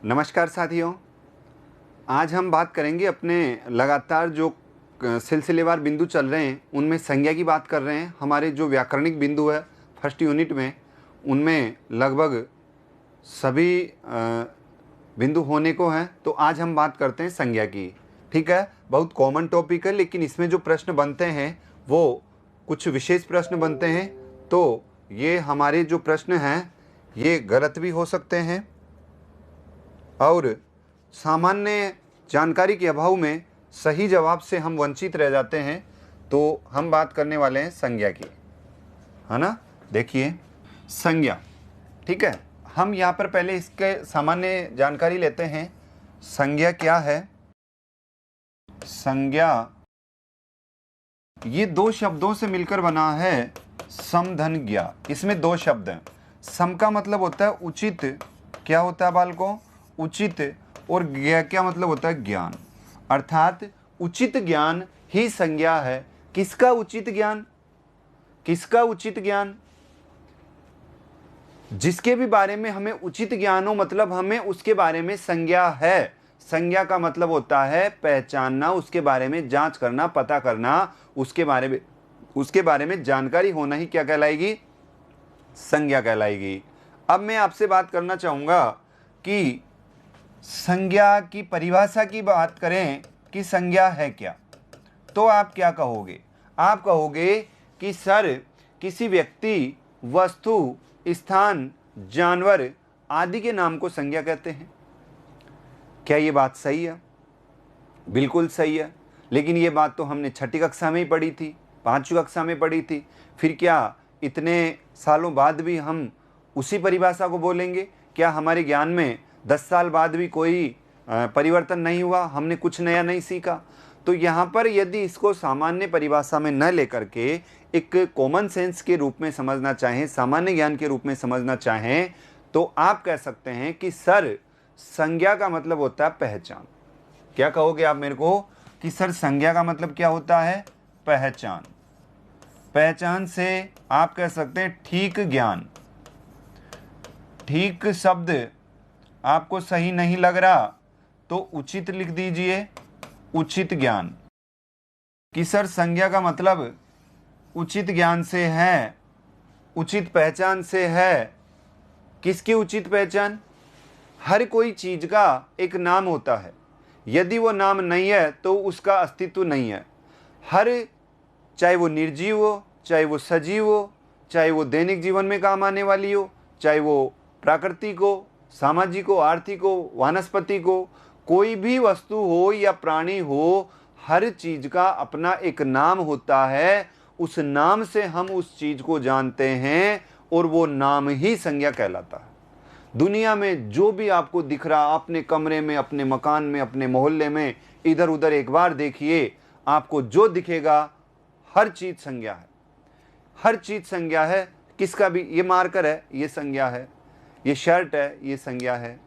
नमस्कार साथियों, आज हम बात करेंगे अपने लगातार जो सिलसिलेवार बिंदु चल रहे हैं उनमें संज्ञा की बात कर रहे हैं। हमारे जो व्याकरणिक बिंदु है फर्स्ट यूनिट में, उनमें लगभग सभी बिंदु होने को हैं। तो आज हम बात करते हैं संज्ञा की। ठीक है, बहुत कॉमन टॉपिक है, लेकिन इसमें जो प्रश्न बनते हैं वो कुछ विशेष प्रश्न बनते हैं। तो ये हमारे जो प्रश्न हैं ये गलत भी हो सकते हैं और सामान्य जानकारी के अभाव में सही जवाब से हम वंचित रह जाते हैं। तो हम बात करने वाले हैं संज्ञा की, है ना। देखिए संज्ञा, ठीक है, हम यहाँ पर पहले इसके सामान्य जानकारी लेते हैं। संज्ञा क्या है? संज्ञा ये दो शब्दों से मिलकर बना है, सम धन ज्ञा। इसमें दो शब्द हैं। सम का मतलब होता है उचित, क्या होता है बालकों? उचित। और ज्ञा क्या मतलब होता है? ज्ञान। अर्थात उचित ज्ञान ही संज्ञा है। किसका उचित ज्ञान? किसका उचित ज्ञान? जिसके भी बारे में हमें उचित ज्ञान हो, मतलब हमें उसके बारे में संज्ञा है। संज्ञा का मतलब होता है पहचानना, उसके बारे में जांच करना, पता करना, उसके बारे में जानकारी होना ही क्या कहलाएगी? संज्ञा कहलाएगी। अब मैं आपसे बात करना चाहूंगा कि संज्ञा की परिभाषा की बात करें कि संज्ञा है क्या, तो आप क्या कहोगे? आप कहोगे कि सर किसी व्यक्ति, वस्तु, स्थान, जानवर आदि के नाम को संज्ञा कहते हैं। क्या ये बात सही है? बिल्कुल सही है। लेकिन ये बात तो हमने छठी कक्षा में ही पढ़ी थी, पांचवी कक्षा में पढ़ी थी। फिर क्या इतने सालों बाद भी हम उसी परिभाषा को बोलेंगे? क्या हमारे ज्ञान में 10 साल बाद भी कोई परिवर्तन नहीं हुआ? हमने कुछ नया नहीं सीखा? तो यहाँ पर यदि इसको सामान्य परिभाषा में न लेकर के एक कॉमन सेंस के रूप में समझना चाहें, सामान्य ज्ञान के रूप में समझना चाहें, तो आप कह सकते हैं कि सर संज्ञा का मतलब होता है पहचान। क्या कहोगे आप मेरे को कि सर संज्ञा का मतलब क्या होता है? पहचान। पहचान से आप कह सकते हैं ठीक ज्ञान। ठीक शब्द आपको सही नहीं लग रहा तो उचित लिख दीजिए, उचित ज्ञान। कि सर संज्ञा का मतलब उचित ज्ञान से है, उचित पहचान से है। किसकी उचित पहचान? हर कोई चीज का एक नाम होता है। यदि वो नाम नहीं है तो उसका अस्तित्व नहीं है। हर, चाहे वो निर्जीव हो, चाहे वो सजीव हो, चाहे वो दैनिक जीवन में काम आने वाली हो, चाहे वो प्राकृतिक हो, सामाजिक हो, आर्थिक हो, वानस्पतिक हो, कोई भी वस्तु हो या प्राणी हो, हर चीज का अपना एक नाम होता है। उस नाम से हम उस चीज को जानते हैं और वो नाम ही संज्ञा कहलाता है। दुनिया में जो भी आपको दिख रहा, अपने कमरे में, अपने मकान में, अपने मोहल्ले में, इधर उधर एक बार देखिए, आपको जो दिखेगा हर चीज संज्ञा है। हर चीज संज्ञा है। किसका भी, ये मार्कर है, ये संज्ञा है। ये शर्ट है, ये संज्ञा है।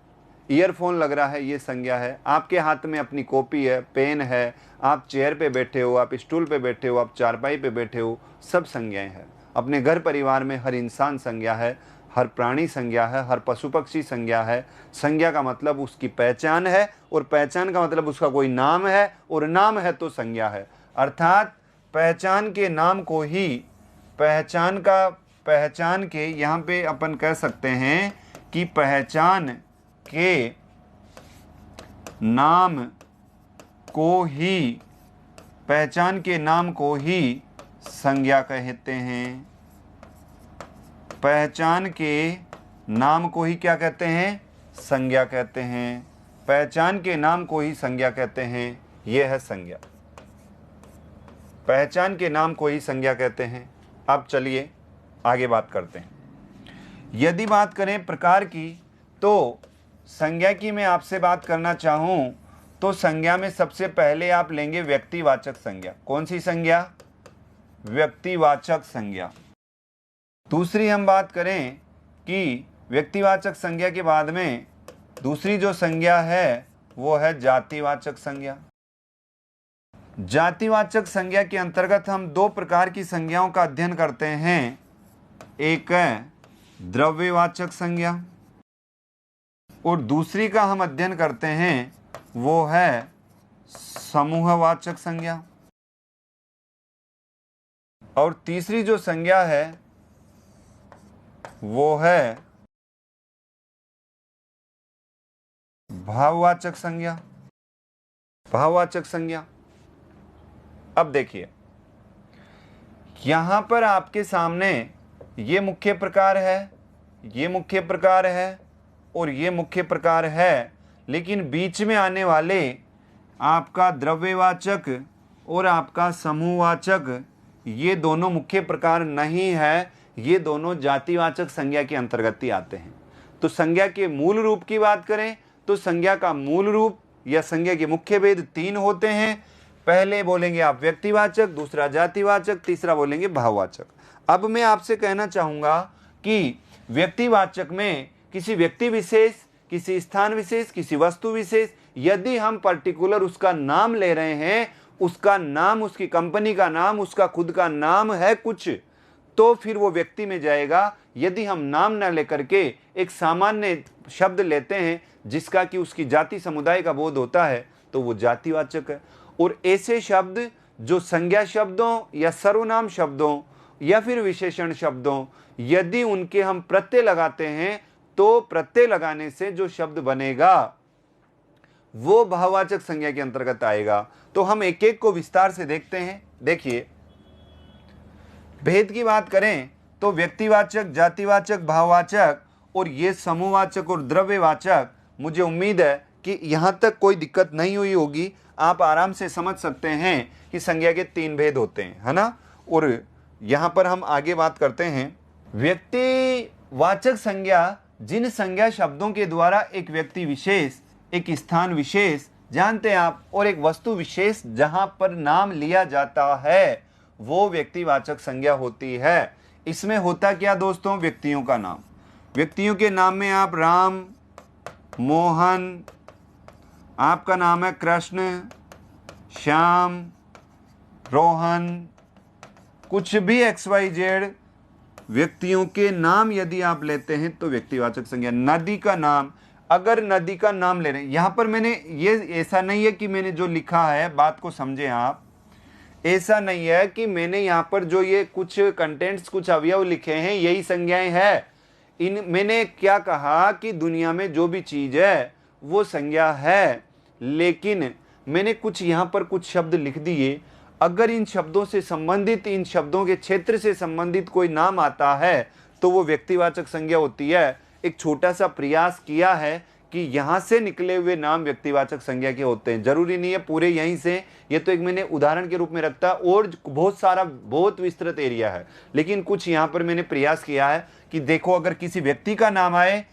ईयरफोन लग रहा है, ये संज्ञा है। आपके हाथ में अपनी कॉपी है, पेन है, आप चेयर पे बैठे हो, आप स्टूल पे बैठे हो, आप चारपाई पे बैठे हो, सब संज्ञाएं हैं। अपने घर परिवार में हर इंसान संज्ञा है, हर प्राणी संज्ञा है, हर पशु पक्षी संज्ञा है। संज्ञा का मतलब उसकी पहचान है और पहचान का मतलब उसका कोई नाम है और नाम है तो संज्ञा है। अर्थात पहचान के नाम को ही, पहचान के यहाँ पे अपन कह सकते हैं कि पहचान के नाम को ही संज्ञा कहते हैं। पहचान के नाम को ही क्या कहते हैं? संज्ञा कहते हैं। पहचान के नाम को ही संज्ञा कहते हैं। यह है संज्ञा। पहचान के नाम को ही संज्ञा कहते हैं। अब चलिए आगे बात करते हैं। यदि बात करें प्रकार की, तो संज्ञा की मैं आपसे बात करना चाहूं तो संज्ञा में सबसे पहले आप लेंगे व्यक्तिवाचक संज्ञा। कौन सी संज्ञा? व्यक्तिवाचक संज्ञा। दूसरी हम बात करें कि व्यक्तिवाचक संज्ञा के बाद में दूसरी जो संज्ञा है वो है जातिवाचक संज्ञा। जातिवाचक संज्ञा के अंतर्गत हम दो प्रकार की संज्ञाओं का अध्ययन करते हैं। एक है द्रव्यवाचक संज्ञा और दूसरी का हम अध्ययन करते हैं, वो है समूहवाचक संज्ञा। और तीसरी जो संज्ञा है वो है भाववाचक संज्ञा। भाववाचक संज्ञा। अब देखिए, यहां पर आपके सामने ये मुख्य प्रकार है, ये मुख्य प्रकार है और ये मुख्य प्रकार है, लेकिन बीच में आने वाले आपका द्रव्यवाचक और आपका समूहवाचक, ये दोनों मुख्य प्रकार नहीं है, ये दोनों जातिवाचक संज्ञा के अंतर्गत ही आते हैं। तो संज्ञा के मूल रूप की बात करें तो संज्ञा का मूल रूप या संज्ञा के मुख्य भेद 3 होते हैं। पहले बोलेंगे आप व्यक्तिवाचक, दूसरा जातिवाचक, तीसरा बोलेंगे भाववाचक। अब मैं आपसे कहना चाहूंगा कि व्यक्तिवाचक में किसी व्यक्ति विशेष, किसी स्थान विशेष, किसी वस्तु विशेष, यदि हम पर्टिकुलर उसका नाम ले रहे हैं, उसका नाम, उसकी कंपनी का नाम, उसका खुद का नाम है कुछ, तो फिर वो व्यक्ति में जाएगा। यदि हम नाम न लेकर के एक सामान्य शब्द लेते हैं जिसका कि उसकी जाति समुदाय का बोध होता है, तो वो जातिवाचक है। और ऐसे शब्द जो संज्ञा शब्दों या सर्वनाम शब्दों या फिर विशेषण शब्दों, यदि उनके हम प्रत्यय लगाते हैं तो प्रत्यय लगाने से जो शब्द बनेगा वो भाववाचक संज्ञा के अंतर्गत आएगा। तो हम एक एक को विस्तार से देखते हैं। देखिए, भेद की बात करें तो व्यक्तिवाचक, जातिवाचक, भाववाचक और ये समूहवाचक और द्रव्यवाचक, मुझे उम्मीद है कि यहाँ तक कोई दिक्कत नहीं हुई होगी। आप आराम से समझ सकते हैं कि संज्ञा के 3 भेद होते हैं, है ना। और यहाँ पर हम आगे बात करते हैं। व्यक्तिवाचक संज्ञा जिन संज्ञा शब्दों के द्वारा एक व्यक्ति विशेष, एक स्थान विशेष, जानते हैं आप, और एक वस्तु विशेष जहां पर नाम लिया जाता है, वो व्यक्तिवाचक संज्ञा होती है। इसमें होता क्या दोस्तों, व्यक्तियों का नाम। व्यक्तियों के नाम में आप राम, मोहन, आपका नाम है कृष्ण, श्याम, रोहन, कुछ भी XYZ व्यक्तियों के नाम यदि आप लेते हैं तो व्यक्तिवाचक संज्ञा। नदी का नाम, अगर नदी का नाम ले रहे हैं, यहां पर मैंने ये, ऐसा नहीं है कि मैंने जो लिखा है, बात को समझें आप, ऐसा नहीं है कि मैंने यहाँ पर जो ये कुछ कंटेंट्स, कुछ अवयव लिखे हैं यही संज्ञाएं हैं। इन मैंने क्या कहा कि दुनिया में जो भी चीज है वो संज्ञा है, लेकिन मैंने कुछ यहाँ पर कुछ शब्द लिख दिए। अगर इन शब्दों से संबंधित, इन शब्दों के क्षेत्र से संबंधित कोई नाम आता है तो वो व्यक्तिवाचक संज्ञा होती है। एक छोटा सा प्रयास किया है कि यहाँ से निकले हुए नाम व्यक्तिवाचक संज्ञा के होते हैं, जरूरी नहीं है पूरे यहीं से। ये तो एक मैंने उदाहरण के रूप में रखता, और बहुत सारा, बहुत विस्तृत एरिया है, लेकिन कुछ यहाँ पर मैंने प्रयास किया है कि देखो, अगर किसी व्यक्ति का नाम आए,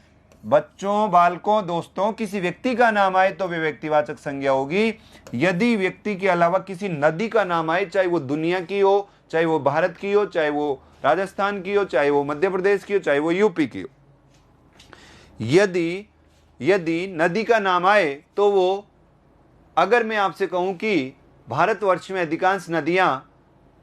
बच्चों, बालकों, दोस्तों, किसी व्यक्ति का नाम आए तो वे व्यक्तिवाचक संज्ञा होगी। यदि व्यक्ति के अलावा किसी नदी का नाम आए, चाहे वो दुनिया की हो, चाहे वो भारत की हो, चाहे वो राजस्थान की हो, चाहे वो मध्य प्रदेश की हो, चाहे वो यूपी की हो, यदि नदी का नाम आए तो वो, अगर मैं आपसे कहूं कि भारतवर्ष में अधिकांश नदियां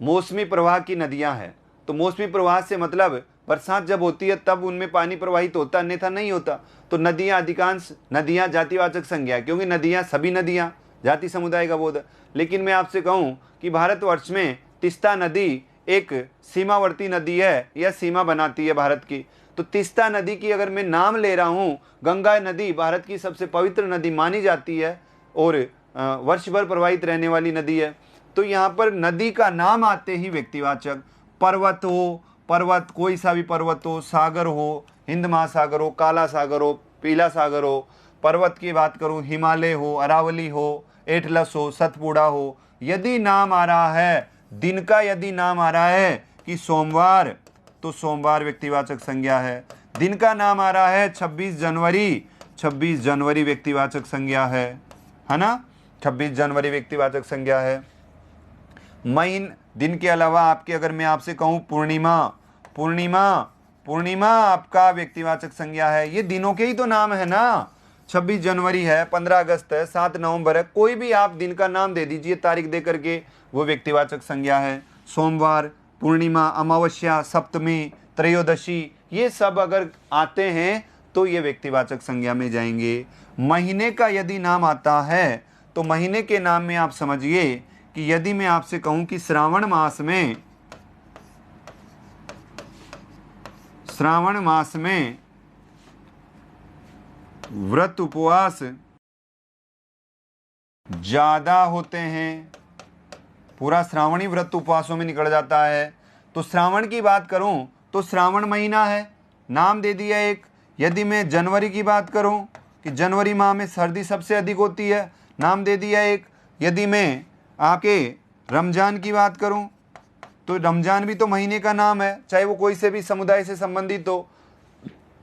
मौसमी प्रवाह की नदियां हैं, तो मौसमी प्रवाह से मतलब बरसात जब होती है तब उनमें पानी प्रवाहित होता, अन्यथा नहीं होता। तो नदियां, अधिकांश नदियां जातिवाचक संज्ञा, क्योंकि नदियां, सभी नदियां जाति समुदाय का बोध है। लेकिन मैं आपसे कहूं कि भारतवर्ष में तीस्ता नदी एक सीमावर्ती नदी है या सीमा बनाती है भारत की, तो तीस्ता नदी की अगर मैं नाम ले रहा हूं, गंगा नदी भारत की सबसे पवित्र नदी मानी जाती है और वर्ष भर प्रवाहित रहने वाली नदी है। तो यहाँ पर नदी का नाम आते ही व्यक्तिवाचक। पर्वत हो, पर्वत कोई सा भी पर्वत हो, सागर हो, हिंद महासागर हो, काला सागर हो, पीला सागर हो, पर्वत की बात करूं, हिमालय हो, अरावली हो, एटलस हो, सतपुड़ा हो, यदि नाम आ रहा है दिन का, यदि नाम आ रहा है कि सोमवार, तो सोमवार व्यक्तिवाचक संज्ञा है। दिन का नाम आ रहा है 26 जनवरी, 26 जनवरी व्यक्तिवाचक संज्ञा है ना। 26 जनवरी व्यक्तिवाचक संज्ञा है। महीन, दिन के अलावा आपके, अगर मैं आपसे कहूं पूर्णिमा, पूर्णिमा आपका व्यक्तिवाचक संज्ञा है। ये दिनों के ही तो नाम है ना। 26 जनवरी है, 15 अगस्त है, 7 नवंबर है, कोई भी आप दिन का नाम दे दीजिए तारीख दे करके, वो व्यक्तिवाचक संज्ञा है। सोमवार, पूर्णिमा, अमावस्या, सप्तमी, त्रयोदशी, ये सब अगर आते हैं तो ये व्यक्तिवाचक संज्ञा में जाएंगे। महीने का यदि नाम आता है तो महीने के नाम में आप समझिए कि यदि मैं आपसे कहूं कि श्रावण मास में व्रत उपवास ज्यादा होते हैं, पूरा श्रावण ही व्रत उपवासों में निकल जाता है, तो श्रावण की बात करूं तो श्रावण महीना है, नाम दे दिया एक। यदि मैं जनवरी की बात करूं कि जनवरी माह में सर्दी सबसे अधिक होती है, नाम दे दिया एक। यदि मैं आपके रमजान की बात करूं तो रमजान भी तो महीने का नाम है, चाहे वो कोई से भी समुदाय से संबंधित हो।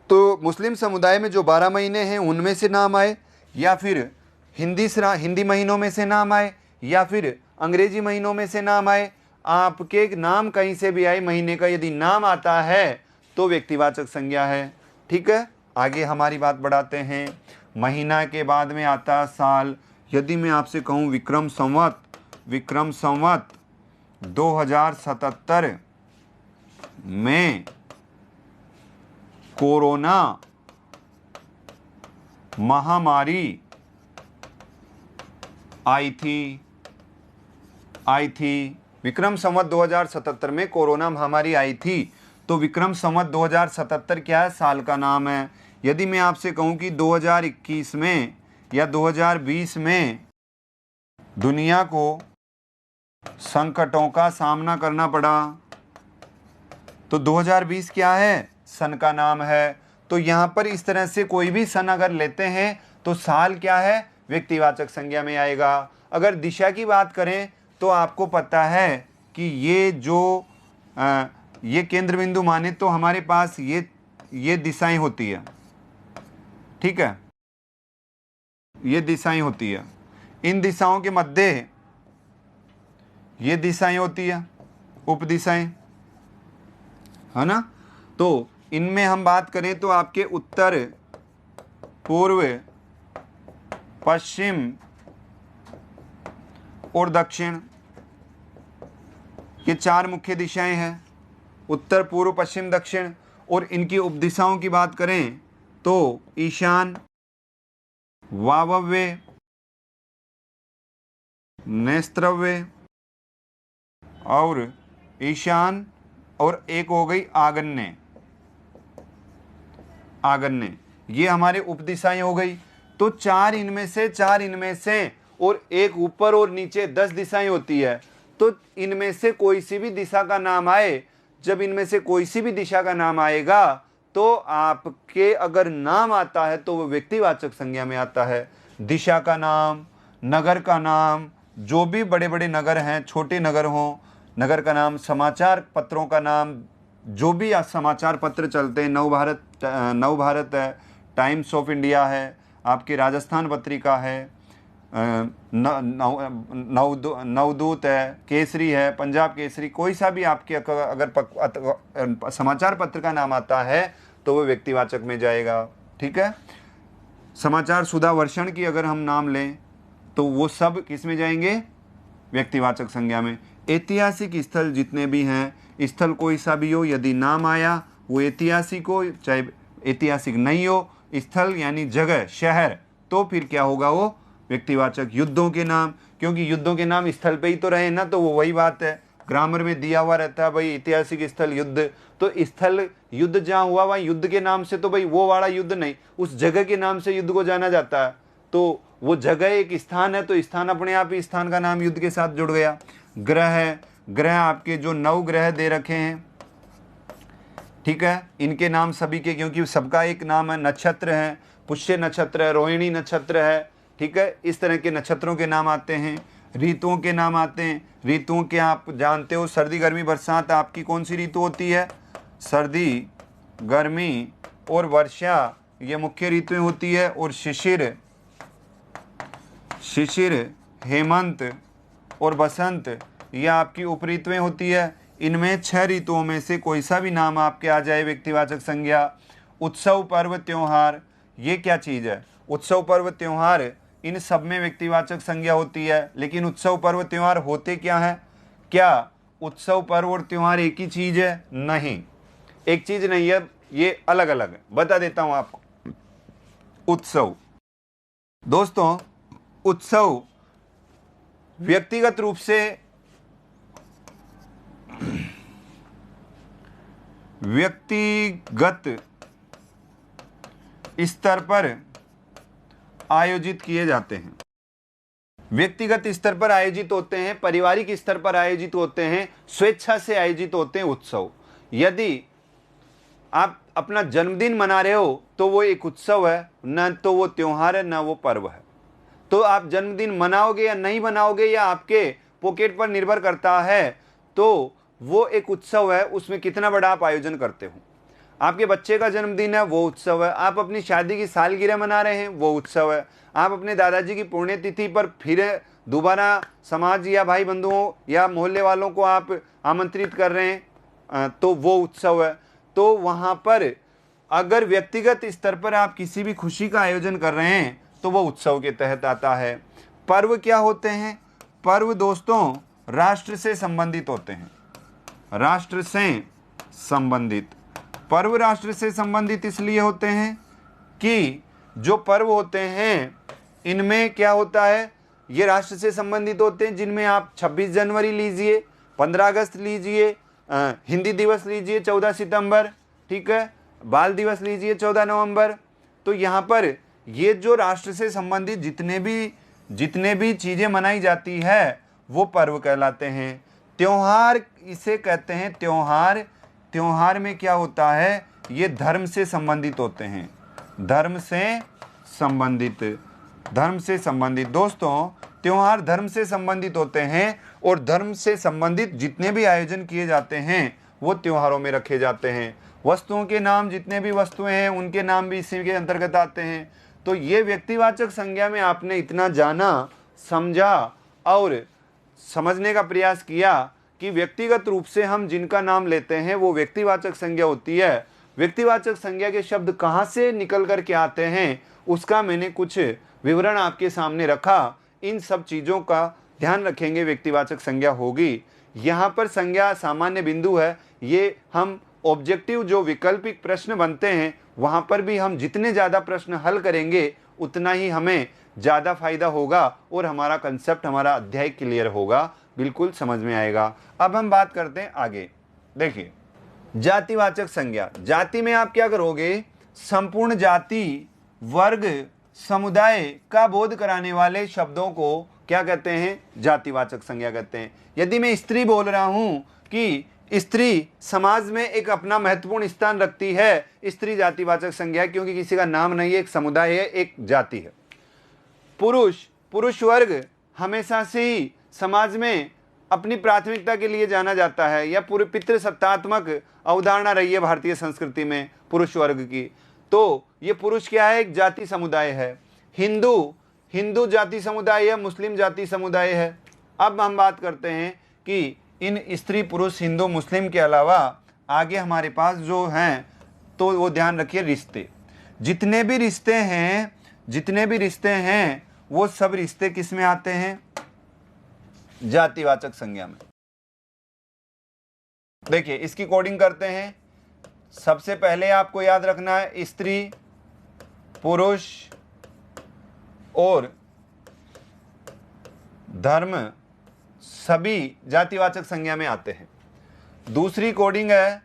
तो मुस्लिम समुदाय में जो 12 महीने हैं उनमें से नाम आए, या फिर हिंदी महीनों में से नाम आए, या फिर अंग्रेजी महीनों में से नाम आए, आपके नाम कहीं से भी आए, महीने का यदि नाम आता है तो व्यक्तिवाचक संज्ञा है। ठीक है, आगे हमारी बात बढ़ाते हैं। महीना के बाद में आता साल। यदि मैं आपसे कहूँ विक्रम संवत 2077 में कोरोना महामारी आई थी। विक्रम संवत 2077 में कोरोना महामारी आई थी, तो विक्रम संवत 2077 क्या है? साल का नाम है। यदि मैं आपसे कहूं कि 2021 में या 2020 में दुनिया को संकटों का सामना करना पड़ा, तो 2020 क्या है? सन का नाम है। तो यहाँ पर इस तरह से कोई भी सन अगर लेते हैं तो साल क्या है? व्यक्तिवाचक संज्ञा में आएगा। अगर दिशा की बात करें तो आपको पता है कि ये जो ये केंद्र बिंदु माने तो हमारे पास ये दिशाएं होती है। ठीक है, ये दिशाएं होती है। इन दिशाओं के मध्य ये दिशाएं होती है, उपदिशाएं, है ना। तो इनमें हम बात करें तो आपके उत्तर, पूर्व, पश्चिम और दक्षिण, ये 4 मुख्य दिशाएं हैं। उत्तर, पूर्व, पश्चिम, दक्षिण। और इनकी उपदिशाओं की बात करें तो ईशान, वायव्य, नैस्त्रव्य और ईशान, और एक हो गई आग्नेय। ये हमारे उपदिशाएं हो गई। तो 4 इनमें से और एक ऊपर और नीचे 10 दिशाएं होती है। तो इनमें से कोई सी भी दिशा का नाम आए, जब इनमें से कोई सी भी दिशा का नाम आएगा तो आपके अगर नाम आता है तो वो व्यक्तिवाचक संज्ञा में आता है। दिशा का नाम, नगर का नाम, जो भी बड़े बड़े नगर हैं, छोटे नगर हों, नगर का नाम, समाचार पत्रों का नाम, जो भी समाचार पत्र चलते हैं, नवभारत है, टाइम्स ऑफ इंडिया है, आपकी राजस्थान पत्रिका है, नवदूत है, केसरी है, पंजाब केसरी, कोई सा भी आपके अगर समाचार पत्र का नाम आता है तो वो व्यक्तिवाचक में जाएगा। ठीक है, समाचार सुधा वर्षण की अगर हम नाम लें तो वो सब किस में जाएंगे? व्यक्तिवाचक संज्ञा में। ऐतिहासिक स्थल जितने भी हैं, स्थल कोई सा भी हो, यदि नाम आया वो ऐतिहासिक हो चाहे ऐतिहासिक नहीं हो, स्थल यानी जगह, शहर, तो फिर क्या होगा? वो व्यक्तिवाचक। युद्धों के नाम, क्योंकि युद्धों के नाम स्थल पे ही तो रहे ना, तो वो वही बात है, ग्रामर में दिया हुआ रहता है भाई ऐतिहासिक स्थल युद्ध, तो स्थल युद्ध जहाँ हुआ वहाँ युद्ध के नाम से तो भाई वो वाला युद्ध नहीं, उस जगह के नाम से युद्ध को जाना जाता है। तो वो जगह एक स्थान है, तो स्थान अपने आप ही स्थान का नाम युद्ध के साथ जुड़ गया। ग्रह आपके जो 9 ग्रह दे रखे हैं, ठीक है, इनके नाम सभी के, क्योंकि सबका एक नाम है। नक्षत्र है, पुष्य नक्षत्र है, रोहिणी नक्षत्र है, ठीक है, इस तरह के नक्षत्रों के नाम आते हैं। ऋतुओं के नाम आते हैं। ऋतुओं के आप जानते हो, सर्दी गर्मी बरसात आपकी कौन सी ऋतु होती है? सर्दी, गर्मी और वर्षा, ये मुख्य ऋतुएं होती है। और शिशिर, हेमंत और बसंत, ये आपकी उप ऋतुएं होती है। इनमें 6 ऋतुओं में से कोई सा भी नाम आपके आ जाए व्यक्तिवाचक संज्ञा। उत्सव, पर्व, त्योहार, ये क्या चीज़ है? उत्सव, पर्व, त्योहार, इन सब में व्यक्तिवाचक संज्ञा होती है। लेकिन उत्सव, पर्व, त्योहार होते क्या है? क्या उत्सव, पर्व और त्योहार एक ही चीज़ है? नहीं, एक चीज़ नहीं है, ये अलग अलग है। बता देता हूँ आपको। उत्सव। दोस्तों, उत्सव व्यक्तिगत रूप से व्यक्तिगत स्तर पर आयोजित किए जाते हैं। व्यक्तिगत स्तर पर आयोजित होते हैं, पारिवारिक स्तर पर आयोजित होते हैं, स्वेच्छा से आयोजित होते हैं उत्सव। यदि आप अपना जन्मदिन मना रहे हो तो वो एक उत्सव है, न तो वो त्योहार है, न वो पर्व है। तो आप जन्मदिन मनाओगे या नहीं मनाओगे या आपके पॉकेट पर निर्भर करता है, तो वो एक उत्सव है, उसमें कितना बड़ा आप आयोजन करते हो। आपके बच्चे का जन्मदिन है, वो उत्सव है। आप अपनी शादी की सालगिरह मना रहे हैं, वो उत्सव है। आप अपने दादाजी की पुण्यतिथि पर फिर दोबारा समाज या भाई बंधुओं या मोहल्ले वालों को आप आमंत्रित कर रहे हैं, तो वो उत्सव है। तो वहाँ पर अगर व्यक्तिगत स्तर पर आप किसी भी खुशी का आयोजन कर रहे हैं तो वो उत्सव के तहत आता है। पर्व क्या होते हैं? पर्व दोस्तों राष्ट्र से संबंधित होते हैं। राष्ट्र से संबंधित पर्व राष्ट्र से संबंधित इसलिए होते हैं कि जो पर्व होते हैं इनमें क्या होता है, ये राष्ट्र से संबंधित होते हैं, जिनमें आप 26 जनवरी लीजिए, 15 अगस्त लीजिए, हिंदी दिवस लीजिए 14 सितंबर, ठीक है, बाल दिवस लीजिए 14 नवंबर। तो यहाँ पर ये जो राष्ट्र से संबंधित जितने भी चीज़ें मनाई जाती है वो पर्व कहलाते हैं। त्योहार इसे कहते हैं त्योहार। त्योहार में क्या होता है, ये धर्म से संबंधित होते हैं। धर्म से संबंधित दोस्तों त्योहार धर्म से संबंधित होते हैं, और धर्म से संबंधित जितने भी आयोजन किए जाते हैं वो त्योहारों में रखे जाते हैं। वस्तुओं के नाम, जितने भी वस्तुएं हैं उनके नाम भी इसी के अंतर्गत आते हैं। तो ये व्यक्तिवाचक संज्ञा में आपने इतना जाना, समझा और समझने का प्रयास किया कि व्यक्तिगत रूप से हम जिनका नाम लेते हैं वो व्यक्तिवाचक संज्ञा होती है। व्यक्तिवाचक संज्ञा के शब्द कहाँ से निकल कर के आते हैं उसका मैंने कुछ विवरण आपके सामने रखा। इन सब चीज़ों का ध्यान रखेंगे, व्यक्तिवाचक संज्ञा होगी। यहाँ पर संज्ञा सामान्य बिंदु है। ये हम ऑब्जेक्टिव जो वैकल्पिक प्रश्न बनते हैं वहाँ पर भी हम जितने ज़्यादा प्रश्न हल करेंगे उतना ही हमें ज़्यादा फायदा होगा और हमारा कंसेप्ट, हमारा अध्याय क्लियर होगा, बिल्कुल समझ में आएगा। अब हम बात करते हैं आगे। देखिए, जातिवाचक संज्ञा। जाति में आप क्या करोगे, संपूर्ण जाति, वर्ग, समुदाय का बोध कराने वाले शब्दों को क्या कहते हैं, जातिवाचक संज्ञा कहते हैं। यदि मैं स्त्री बोल रहा हूं कि स्त्री समाज में एक अपना महत्वपूर्ण स्थान रखती है, स्त्री जातिवाचक संज्ञा है, क्योंकि किसी का नाम नहीं है, एक समुदाय है, एक जाति है। पुरुष वर्ग हमेशा से ही समाज में अपनी प्राथमिकता के लिए जाना जाता है, या पूरे पितृसत्तात्मक अवधारणा रही है भारतीय संस्कृति में पुरुष वर्ग की। तो ये पुरुष क्या है, एक जाति समुदाय है। हिंदू जाति समुदाय है, मुस्लिम जाति समुदाय है। अब हम बात करते हैं कि इन स्त्री पुरुष हिंदू मुस्लिम के अलावा आगे हमारे पास जो हैं, तो वो ध्यान रखिए, रिश्ते। जितने भी रिश्ते हैं वो सब रिश्ते किस में आते हैं, जातिवाचक संज्ञा में। देखिए, इसकी कोडिंग करते हैं। सबसे पहले आपको याद रखना है स्त्री, पुरुष और धर्म सभी जातिवाचक संज्ञा में आते हैं। दूसरी कोडिंग है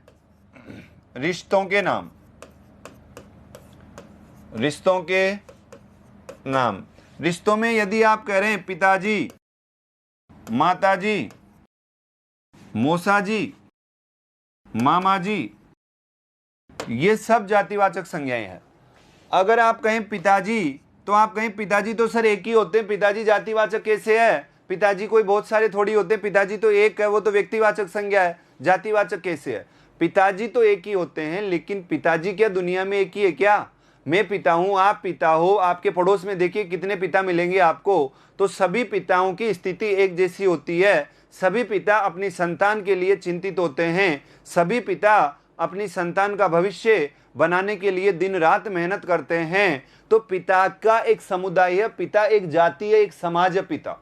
रिश्तों के नाम। रिश्तों में यदि आप कह रहे हैं पिताजी, माताजी, मौसाजी, मामाजी, ये सब जातिवाचक संज्ञाएं हैं। अगर आप कहें पिताजी, तो आप कहें पिताजी तो सर एक ही होते हैं, पिताजी जातिवाचक कैसे है, पिताजी कोई बहुत सारे थोड़ी होते हैं, पिताजी तो एक है, वो तो व्यक्तिवाचक संज्ञा है, जातिवाचक कैसे है। पिताजी तो एक ही होते हैं, लेकिन पिताजी क्या दुनिया में एक ही है क्या? मैं पिता हूं, आप पिता हो, आपके पड़ोस में देखिए कितने पिता मिलेंगे आपको। तो सभी पिताओं की स्थिति एक जैसी होती है। सभी पिता अपनी संतान के लिए चिंतित होते हैं। सभी पिता अपनी संतान का भविष्य बनाने के लिए दिन रात मेहनत करते हैं। तो पिता का एक समुदाय है, पिता एक जाति है, एक समाज है पिता।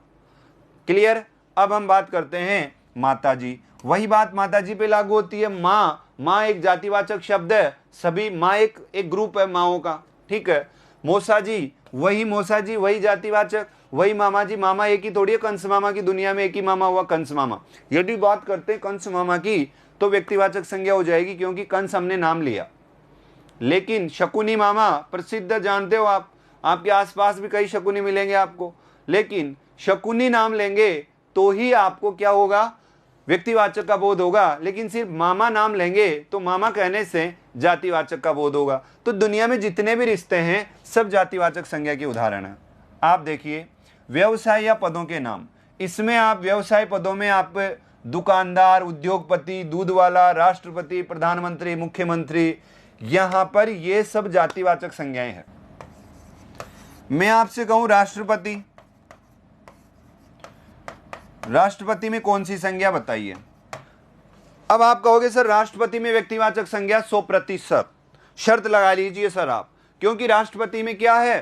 क्लियर? अब हम बात करते हैं माताजी। वही बात माताजी पे लागू होती है। माँ एक जातिवाचक शब्द है, सभी माँ एक ग्रुप है माँओं का, ठीक है। मौसाजी, वही मौसाजी, वही जातिवाचक, वही मामा जी, मामा एक ही थोड़ी है, कंस मामा की दुनिया में एक ही मामा हुआ, कंस मामा। यदि बात करते हैं कंस मामा की तो व्यक्तिवाचक संज्ञा हो जाएगी, क्योंकि कंस हमने नाम लिया। लेकिन शकुनी मामा प्रसिद्ध, जानते हो आप, आपके आसपास भी कई शकुनी मिलेंगे आपको, लेकिन शकुनी नाम लेंगे तो ही आपको क्या होगा, व्यक्तिवाचक का बोध होगा। लेकिन सिर्फ मामा नाम लेंगे तो मामा कहने से जातिवाचक का बोध होगा। तो दुनिया में जितने भी रिश्ते हैं सब जातिवाचक संज्ञा के उदाहरण हैं। आप देखिए व्यवसाय या पदों के नाम, इसमें आप व्यवसाय पदों में आप दुकानदार, उद्योगपति, दूध वाला, राष्ट्रपति, प्रधानमंत्री, मुख्यमंत्री, यहां पर ये सब जातिवाचक संज्ञाएं हैं। मैं आपसे कहूं राष्ट्रपति, राष्ट्रपति में कौन सी संज्ञा बताइए। अब आप कहोगे सर राष्ट्रपति में व्यक्तिवाचक संज्ञा 100%, शर्त लगा लीजिए सर आप, क्योंकि राष्ट्रपति में क्या है,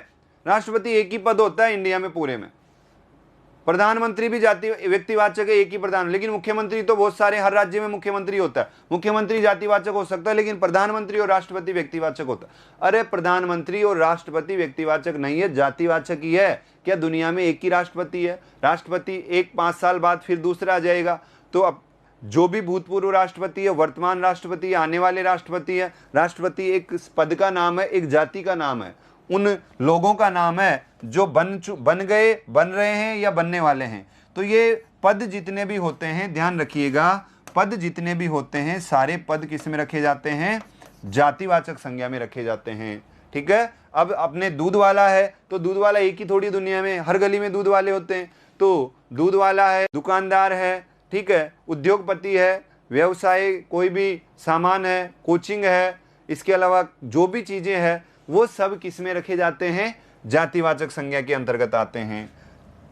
राष्ट्रपति एक ही पद होता है इंडिया में पूरे में। प्रधानमंत्री भी जाति व्यक्तिवाचक है, एक ही प्रधान, लेकिन मुख्यमंत्री तो बहुत सारे, हर राज्य में मुख्यमंत्री होता है। मुख्यमंत्री जातिवाचक हो सकता है, लेकिन प्रधानमंत्री और राष्ट्रपति व्यक्तिवाचक होता है। अरे प्रधानमंत्री और राष्ट्रपति व्यक्तिवाचक नहीं है, जातिवाचक ही है। क्या दुनिया में एक ही राष्ट्रपति है? राष्ट्रपति एक 5 साल बाद फिर दूसरा आ जाएगा। तो अब जो भी भूतपूर्व राष्ट्रपति है, वर्तमान राष्ट्रपति है, आने वाले राष्ट्रपति है, राष्ट्रपति एक पद का नाम है, एक जाति का नाम है, उन लोगों का नाम है जो बन गए, बन रहे हैं या बनने वाले हैं। तो ये पद जितने भी होते हैं, ध्यान रखिएगा, पद जितने भी होते हैं सारे पद किस में रखे जाते हैं, जातिवाचक संज्ञा में रखे जाते हैं। ठीक है। अब अपने दूध वाला है तो दूध वाला एक ही थोड़ी दुनिया में, हर गली में दूध वाले होते हैं। तो दूध वाला है, दुकानदार है, ठीक है, उद्योगपति है, व्यवसाय कोई भी सामान है, कोचिंग है, इसके अलावा जो भी चीजें हैं वो सब किस में रखे जाते हैं, जातिवाचक संज्ञा के अंतर्गत आते हैं।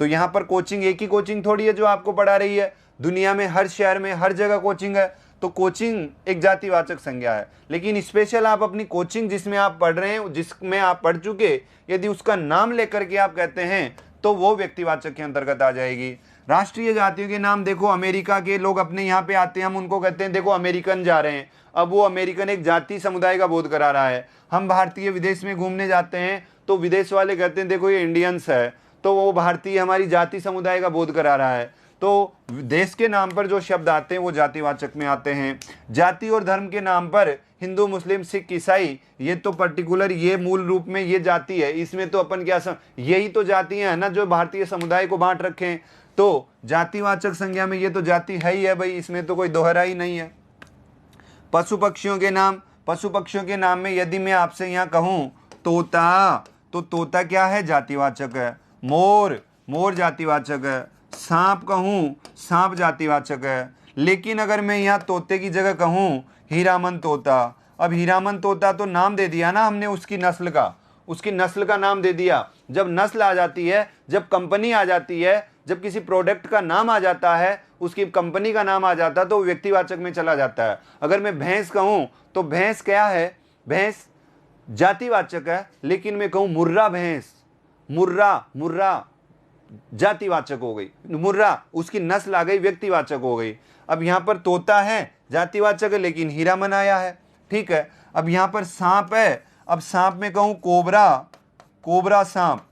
तो यहाँ पर कोचिंग एक ही कोचिंग थोड़ी है जो आपको पढ़ा रही है, दुनिया में हर शहर में हर जगह कोचिंग है, तो कोचिंग एक जातिवाचक संज्ञा है। लेकिन स्पेशल आप अपनी कोचिंग जिसमें आप पढ़ रहे हैं, जिसमें आप पढ़ चुके, यदि उसका नाम लेकर के आप कहते हैं तो वो व्यक्तिवाचक के अंतर्गत आ जाएगी। राष्ट्रीय जातियों के नाम देखो, अमेरिका के लोग अपने यहाँ पे आते हैं, हम उनको कहते हैं देखो अमेरिकन जा रहे हैं। अब वो अमेरिकन एक जाति समुदाय का बोध करा रहा है। हम भारतीय विदेश में घूमने जाते हैं तो विदेश वाले कहते हैं देखो ये इंडियंस है, तो वो भारतीय हमारी जाति समुदाय का बोध करा रहा है। तो देश के नाम पर जो शब्द आते हैं वो जातिवाचक में आते हैं। जाति और धर्म के नाम पर हिंदू, मुस्लिम, सिख, ईसाई, ये तो पर्टिकुलर, ये मूल रूप में ये जाति है, इसमें तो अपन क्या यही तो जातियां है ना जो भारतीय समुदाय को बांट रखे हैं। तो जातिवाचक संज्ञा में ये तो जाति है ही है भाई, इसमें तो कोई दोहरा ही नहीं है। पशु पक्षियों के नाम, पशु पक्षियों के नाम में यदि मैं आपसे यहाँ कहूँ तोता, तो तोता क्या है, जातिवाचक है। मोर, मोर जातिवाचक है। सांप कहूँ, सांप जातिवाचक है। लेकिन अगर मैं यहाँ तोते की जगह कहूँ हीरामन तोता, अब हीरामन तोता तो नाम दे दिया ना हमने उसकी नस्ल का, उसकी नस्ल का नाम दे दिया। जब नस्ल आ जाती है, जब कंपनी आ जाती है, जब किसी प्रोडक्ट का नाम आ जाता है, उसकी कंपनी का नाम आ जाता है, तो व्यक्तिवाचक में चला जाता है। अगर मैं भैंस कहूँ तो भैंस क्या है, भैंस जातिवाचक है। लेकिन मैं कहूँ मुर्रा भैंस, मुर्रा, मुर्रा जातिवाचक हो गई, मुर्रा उसकी नस्ल आ गई, व्यक्तिवाचक हो गई। अब यहाँ पर तोता है जातिवाचक है, लेकिन हीरामन आया है, ठीक है। अब यहाँ पर सांप है, अब सांप में कहूँ कोबरा, कोबरा सांप,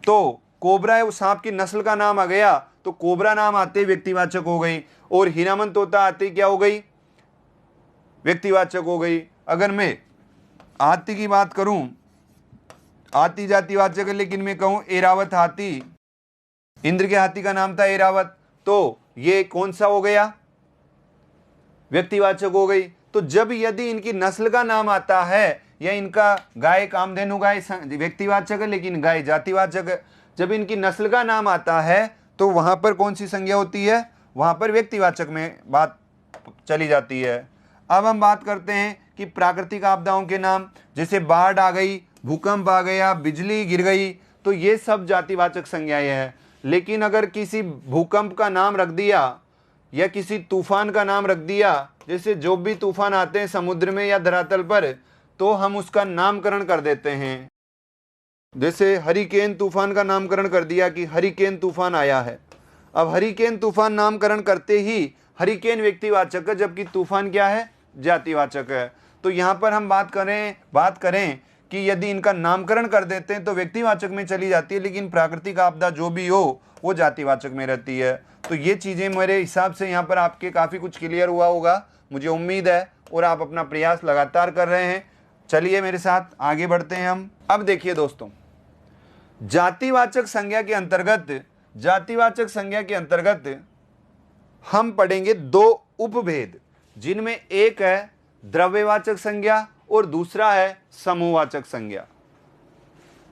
तो कोबरा है, वो सांप की नस्ल का नाम आ गया, तो कोबरा नाम आते ही व्यक्तिवाचक हो गई। और हीरामन तोता आते ही क्या हो गई, व्यक्तिवाचक हो गई। अगर मैं हाथी की बात करूं, हाथी जातिवाचक है, लेकिन मैं कहूं एरावत हाथी, इंद्र के हाथी का नाम था एरावत, तो ये कौन सा हो गया, व्यक्तिवाचक हो गई। तो जब यदि इनकी नस्ल का नाम आता है, या इनका गाय कामधेनु गाय व्यक्तिवाचक है लेकिन गाय जातिवाचक है, जब इनकी नस्ल का नाम आता है तो वहां पर कौन सी संज्ञा होती है, वहां पर व्यक्तिवाचक में बात चली जाती है। अब हम बात करते हैं कि प्राकृतिक आपदाओं के नाम, जैसे बाढ़ आ गई, भूकंप आ गया, बिजली गिर गई, तो ये सब जातिवाचक संज्ञाएं हैं। लेकिन अगर किसी भूकंप का नाम रख दिया या किसी तूफान का नाम रख दिया, जैसे जो भी तूफान आते हैं समुद्र में या धरातल पर, तो हम उसका नामकरण कर देते हैं। जैसे हरिकेन तूफान का नामकरण कर दिया कि हरिकेन तूफान आया है। अब हरिकेन तूफान नामकरण करते ही हरिकेन व्यक्तिवाचक है, जबकि तूफान क्या है, जातिवाचक है। तो यहाँ पर हम बात करें कि यदि इनका नामकरण कर देते हैं तो व्यक्तिवाचक में चली जाती है, लेकिन प्राकृतिक आपदा जो भी हो वो जातिवाचक में रहती है। तो ये चीज़ें मेरे हिसाब से यहाँ पर आपके काफ़ी कुछ क्लियर हुआ होगा, मुझे उम्मीद है, और आप अपना प्रयास लगातार कर रहे हैं। चलिए मेरे साथ आगे बढ़ते हैं हम। अब देखिए दोस्तों, जातिवाचक संज्ञा के अंतर्गत हम पढ़ेंगे दो उपभेद, जिनमें एक है द्रव्यवाचक संज्ञा और दूसरा है समूहवाचक संज्ञा।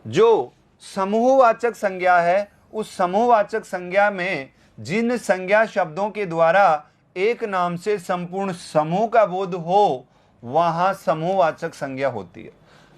जो समूहवाचक संज्ञा है, उस समूहवाचक संज्ञा में जिन संज्ञा शब्दों के द्वारा एक नाम से संपूर्ण समूह का बोध हो, वहां समूहवाचक संज्ञा होती है।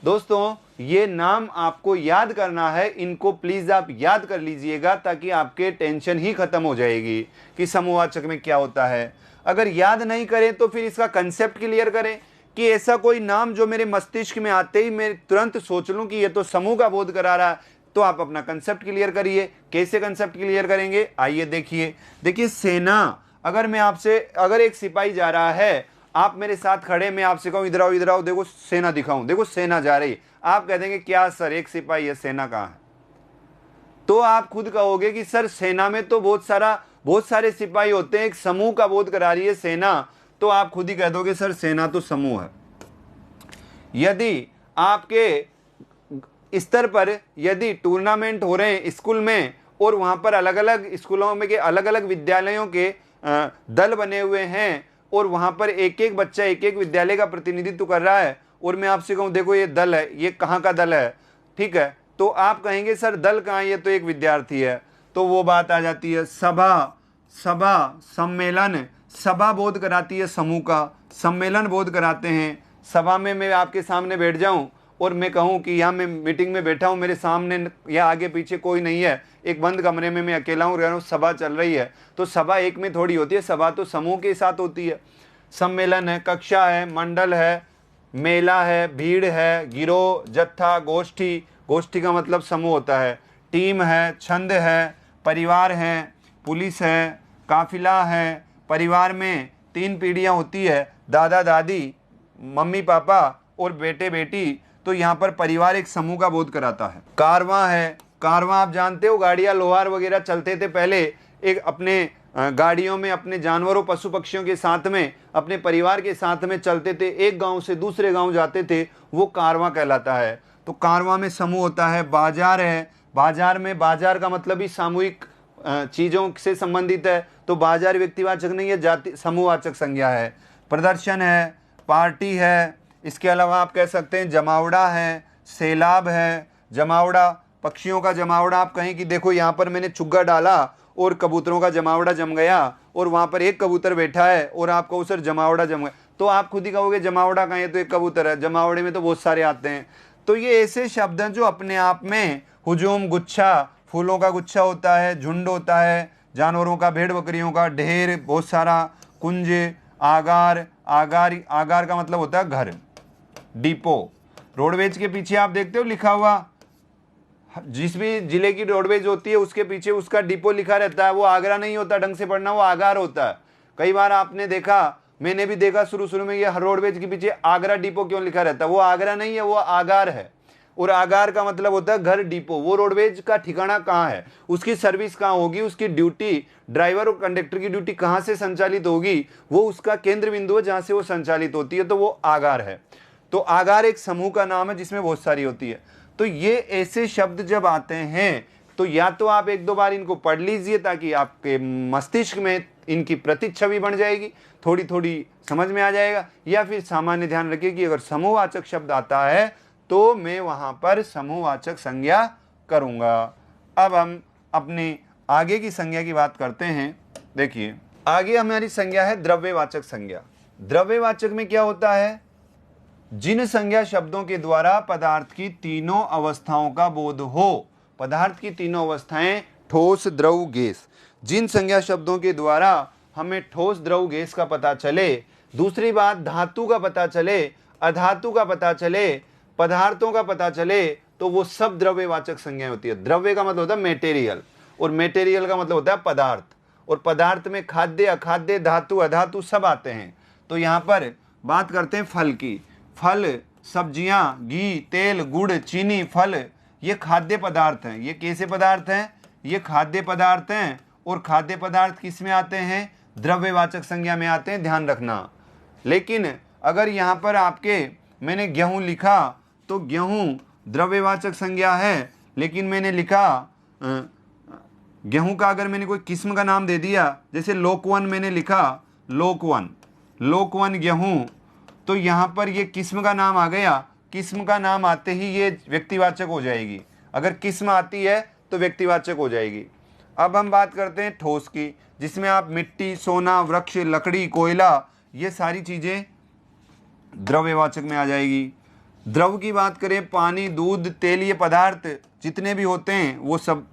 दोस्तों, ये नाम आपको याद करना है, इनको प्लीज आप याद कर लीजिएगा, ताकि आपके टेंशन ही खत्म हो जाएगी कि समूहवाचक में क्या होता है। अगर याद नहीं करें तो फिर इसका कंसेप्ट क्लियर करें कि ऐसा कोई नाम जो मेरे मस्तिष्क में आते ही मैं तुरंत सोच लूं कि ये तो समूह का बोध करा रहा है, तो आप अपना कंसेप्ट क्लियर करिए। कैसे कंसेप्ट क्लियर करेंगे, आइए देखिए सेना। अगर एक सिपाही जा रहा है, आप मेरे साथ खड़े, मैं आपसे कहूं इधर आओ, देखो सेना दिखाऊं, देखो सेना जा रही, आप कह देंगे क्या सर, एक सिपाही है, सेना कहां है? तो आप खुद कहोगे कि सर सेना में तो बहुत सारे सिपाही होते हैं, एक समूह का बोध करा रही है सेना, तो आप खुद ही कह दोगे सर सेना तो समूह है। यदि आपके स्तर पर यदि टूर्नामेंट हो रहे हैं स्कूल में, और वहां पर अलग अलग स्कूलों में के अलग अलग विद्यालयों के दल बने हुए हैं, और वहां पर एक एक बच्चा एक एक विद्यालय का प्रतिनिधित्व कर रहा है, और मैं आपसे कहूं देखो ये दल है, ये कहाँ का दल है, ठीक है, तो आप कहेंगे सर दल कहाँ है, ये तो एक विद्यार्थी है। तो वो बात आ जाती है सभा सम्मेलन। सभा बोध कराती है समूह का, सम्मेलन बोध कराते हैं। सभा में मैं आपके सामने बैठ जाऊं और मैं कहूं कि यहाँ मैं मीटिंग में बैठा हूं, मेरे सामने या आगे पीछे कोई नहीं है, एक बंद कमरे में मैं अकेला हूं, रह रहा हूं, सभा चल रही है, तो सभा एक में थोड़ी होती है, सभा तो समूह के साथ होती है। सम्मेलन है, कक्षा है, मंडल है, मेला है, भीड़ है, गिरोह, जत्था, गोष्ठी का मतलब समूह होता है, टीम है, छंद है, परिवार है, पुलिस है, काफिला है। परिवार में 3 पीढ़ियां होती है, दादा दादी, मम्मी पापा और बेटे बेटी, तो यहाँ पर परिवार एक समूह का बोध कराता है। कारवां है, कारवां आप जानते हो, गाड़ियां लोहार वगैरह चलते थे पहले, एक अपने गाड़ियों में अपने जानवरों पशु पक्षियों के साथ में अपने परिवार के साथ में चलते थे, एक गांव से दूसरे गांव जाते थे, वो कारवां कहलाता है। तो कारवां में समूह होता है। बाजार है, बाजार का मतलब ही सामूहिक चीजों से संबंधित है, तो बाजार व्यक्तिवाचक नहीं है, जाति समूहवाचक संज्ञा है। प्रदर्शन है, पार्टी है, इसके अलावा आप कह सकते हैं जमावड़ा है, सैलाब है। जमावड़ा, पक्षियों का जमावड़ा, आप कहें कि देखो यहाँ पर मैंने चुग्गा डाला और कबूतरों का जमावड़ा जम गया, और वहां पर एक कबूतर बैठा है और आपको सर जमावड़ा जम गया, तो आप खुद ही कहोगे जमावड़ा कहाँ है, तो एक कबूतर है, जमावड़े में तो बहुत सारे आते हैं। तो ये ऐसे शब्द हैं जो अपने आप में हुजूम, गुच्छा, फूलों का गुच्छा होता है, झुंड होता है, जानवरों का, भेड़ बकरियों का ढेर, बहुत सारा, कुंज, आगार का मतलब होता है घर, डिपो। रोडवेज के पीछे आप देखते हो लिखा हुआ, जिस भी जिले की रोडवेज होती है उसके पीछे उसका डिपो लिखा रहता है, वो आगरा नहीं होता, ढंग से पढ़ना, वो आगार होता है। कई बार आपने देखा, मैंने भी देखा शुरू में, ये रोडवेज के पीछे आगरा डिपो क्यों लिखा रहता है, वो आगरा नहीं है, वो आगार है। और आगार का मतलब होता है घर, डिपो। वो रोडवेज का ठिकाना कहाँ है, उसकी सर्विस कहाँ होगी, उसकी ड्यूटी, ड्राइवर और कंडक्टर की ड्यूटी कहाँ से संचालित होगी, वो उसका केंद्र बिंदु है जहाँ से वो संचालित होती है, तो वो आगार है। तो आगार एक समूह का नाम है जिसमें बहुत सारी होती है। तो ये ऐसे शब्द जब आते हैं तो या तो आप 1-2 बार इनको पढ़ लीजिए ताकि आपके मस्तिष्क में इनकी प्रतिच्छवि बन जाएगी, थोड़ी थोड़ी समझ में आ जाएगा, या फिर सामान्य ध्यान रखिए कि अगर समूहवाचक शब्द आता है तो मैं वहां पर समूहवाचक संज्ञा करूंगा। अब हम अपनी आगे की संज्ञा की बात करते हैं। देखिए आगे हमारी संज्ञा है द्रव्यवाचक संज्ञा। द्रव्यवाचक में क्या होता है, जिन संज्ञा शब्दों के द्वारा पदार्थ की तीनों अवस्थाओं का बोध हो। पदार्थ की तीनों अवस्थाएं ठोस, द्रव, गैस। जिन संज्ञा शब्दों के द्वारा हमें ठोस, द्रव, गैस का पता चले, दूसरी बात धातु का पता चले, अधातु का पता चले, पदार्थों का पता चले, तो वो सब द्रव्यवाचक संज्ञाएं होती है। द्रव्य का मतलब होता है मेटेरियल, और मेटेरियल का मतलब होता है पदार्थ, और पदार्थ में खाद्य, अखाद्य, धातु, अधातु सब आते हैं। तो यहाँ पर बात करते हैं फल की। फल सब्जियां, घी, तेल, गुड़, चीनी, फल, ये खाद्य पदार्थ हैं। ये कैसे पदार्थ हैं? ये खाद्य पदार्थ हैं। और खाद्य पदार्थ किस में आते हैं? द्रव्यवाचक संज्ञा में आते हैं, ध्यान रखना। लेकिन अगर यहाँ पर आपके मैंने गेहूं लिखा तो गेहूं द्रव्यवाचक संज्ञा है, लेकिन मैंने लिखा गेहूं का अगर मैंने कोई किस्म का नाम दे दिया, जैसे लोकवन मैंने लिखा, लोकवन गेहूं, तो यहाँ पर ये किस्म का नाम आ गया। किस्म का नाम आते ही ये व्यक्तिवाचक हो जाएगी। अगर किस्म आती है तो व्यक्तिवाचक हो जाएगी। अब हम बात करते हैं ठोस की, जिसमें आप मिट्टी, सोना, वृक्ष, लकड़ी, कोयला, ये सारी चीज़ें द्रव्यवाचक में आ जाएगी। द्रव की बात करें, पानी, दूध, तेल, ये पदार्थ जितने भी होते हैं वो सब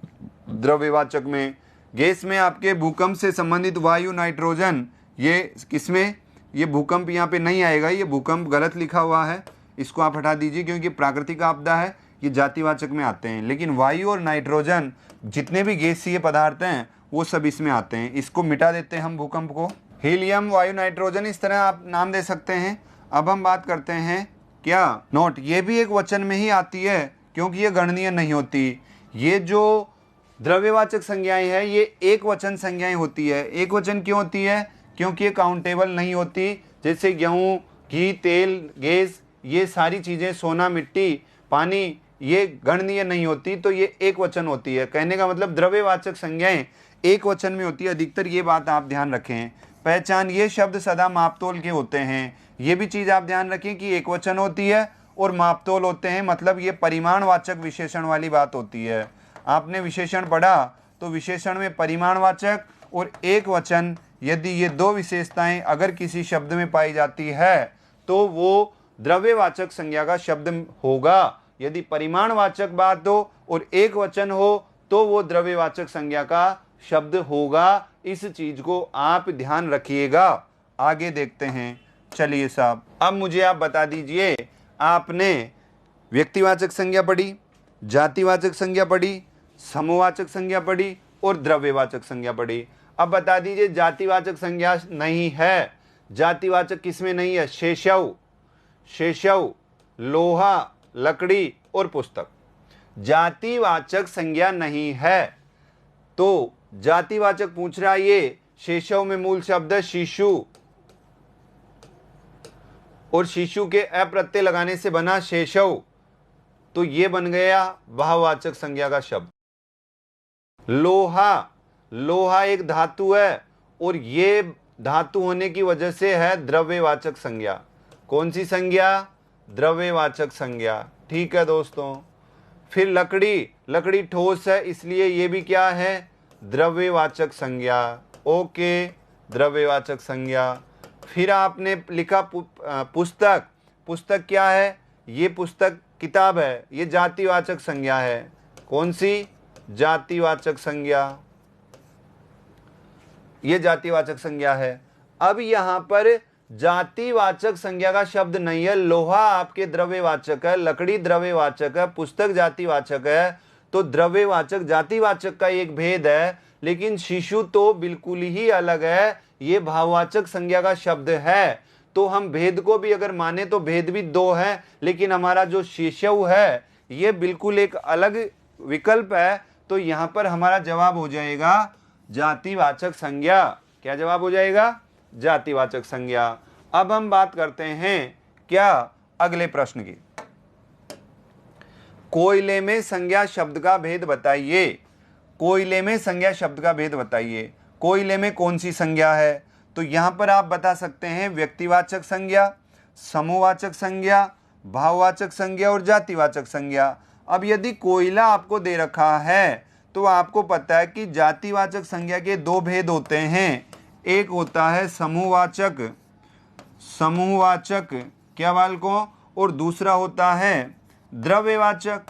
द्रव्यवाचक में। गैस में आपके भूकंप से संबंधित वायु, नाइट्रोजन, ये किसमें? ये भूकंप यहाँ पे नहीं आएगा, ये भूकंप गलत लिखा हुआ है, इसको आप हटा दीजिए क्योंकि प्राकृतिक आपदा है, ये जातिवाचक में आते हैं। लेकिन वायु और नाइट्रोजन जितने भी गैसीय पदार्थ हैं वो सब इसमें आते हैं। इसको मिटा देते हैं हम भूकंप को। हीलियम, वायु, नाइट्रोजन, इस तरह आप नाम दे सकते हैं। अब हम बात करते हैं क्या? नोट, ये भी एक वचन में ही आती है क्योंकि ये गणनीय नहीं होती। ये जो द्रव्यवाचक संज्ञाएं हैं ये एक वचन संज्ञाएं होती है। एक वचन क्यों होती है? क्योंकि ये काउंटेबल नहीं होती। जैसे गेहूं, घी, तेल, गैस, ये सारी चीज़ें, सोना, मिट्टी, पानी, ये गणनीय नहीं होती, तो ये एक वचन होती है। कहने का मतलब द्रव्यवाचक संज्ञाएं एक वचन में होती है अधिकतर, ये बात आप ध्यान रखें। पहचान, ये शब्द सदा मापतोल के होते हैं। ये भी चीज़ आप ध्यान रखें कि एक वचन होती है और मापतोल होते हैं, मतलब ये परिमाणवाचक विशेषण वाली बात होती है। आपने विशेषण पढ़ा तो विशेषण में परिमाणवाचक और एक वचन, यदि ये दो विशेषताएं अगर किसी शब्द में पाई जाती है तो वो द्रव्यवाचक संज्ञा का शब्द होगा। यदि परिमाणवाचक बात हो और एक वचन हो तो वो द्रव्यवाचक संज्ञा का शब्द होगा। इस चीज को आप ध्यान रखिएगा। आगे देखते हैं। चलिए साहब, अब मुझे आप बता दीजिए, आपने व्यक्तिवाचक संज्ञा पढ़ी, जातिवाचक संज्ञा पढ़ी, समूहवाचक संज्ञा पढ़ी और द्रव्यवाचक संज्ञा पढ़ी। अब बता दीजिए जातिवाचक संज्ञा नहीं है। जातिवाचक किसमें नहीं है? शेषव, लोहा, लकड़ी और पुस्तक। जातिवाचक संज्ञा नहीं है। तो जातिवाचक पूछ रहा है ये। शेषव में मूल शब्द है शिशु, और शिशु के अप्रत्यय लगाने से बना शेषव, तो ये बन गया भाववाचक संज्ञा का शब्द। लोहा एक धातु है और ये धातु होने की वजह से है द्रव्यवाचक संज्ञा। कौन सी संज्ञा? द्रव्यवाचक संज्ञा। ठीक है दोस्तों। फिर लकड़ी ठोस है, इसलिए ये भी क्या है? द्रव्यवाचक संज्ञा। ओके, द्रव्यवाचक संज्ञा। फिर आपने लिखा पुस्तक क्या है? ये पुस्तक किताब है, ये जातिवाचक संज्ञा है। कौन सी? जातिवाचक संज्ञा। ये जातिवाचक संज्ञा है। अब यहां पर जातिवाचक संज्ञा का शब्द नहीं है। लोहा आपके द्रव्यवाचक है, लकड़ी द्रव्यवाचक है, पुस्तक जातिवाचक है, तो द्रव्यवाचक जातिवाचक का एक भेद है। लेकिन शिशु तो बिल्कुल ही अलग है, ये भाववाचक संज्ञा का शब्द है। तो हम भेद को भी अगर माने तो भेद भी दो है, लेकिन हमारा जो शिशु है ये बिल्कुल एक अलग विकल्प है। तो यहां पर हमारा जवाब हो जाएगा जातिवाचक संज्ञा। क्या जवाब हो जाएगा? जातिवाचक संज्ञा। अब हम बात करते हैं क्या? अगले प्रश्न की। कोयले में संज्ञा शब्द का भेद बताइए। कोयले में संज्ञा शब्द का भेद बताइए। कोयले में कौन सी संज्ञा है? तो यहां पर आप बता सकते हैं व्यक्तिवाचक संज्ञा, समूहवाचक संज्ञा, भाववाचक संज्ञा और जातिवाचक संज्ञा। अब यदि कोयला आपको दे रखा है तो आपको पता है कि जातिवाचक संज्ञा के दो भेद होते हैं। एक होता है समूहवाचक क्या बाल को, और दूसरा होता है द्रव्यवाचक।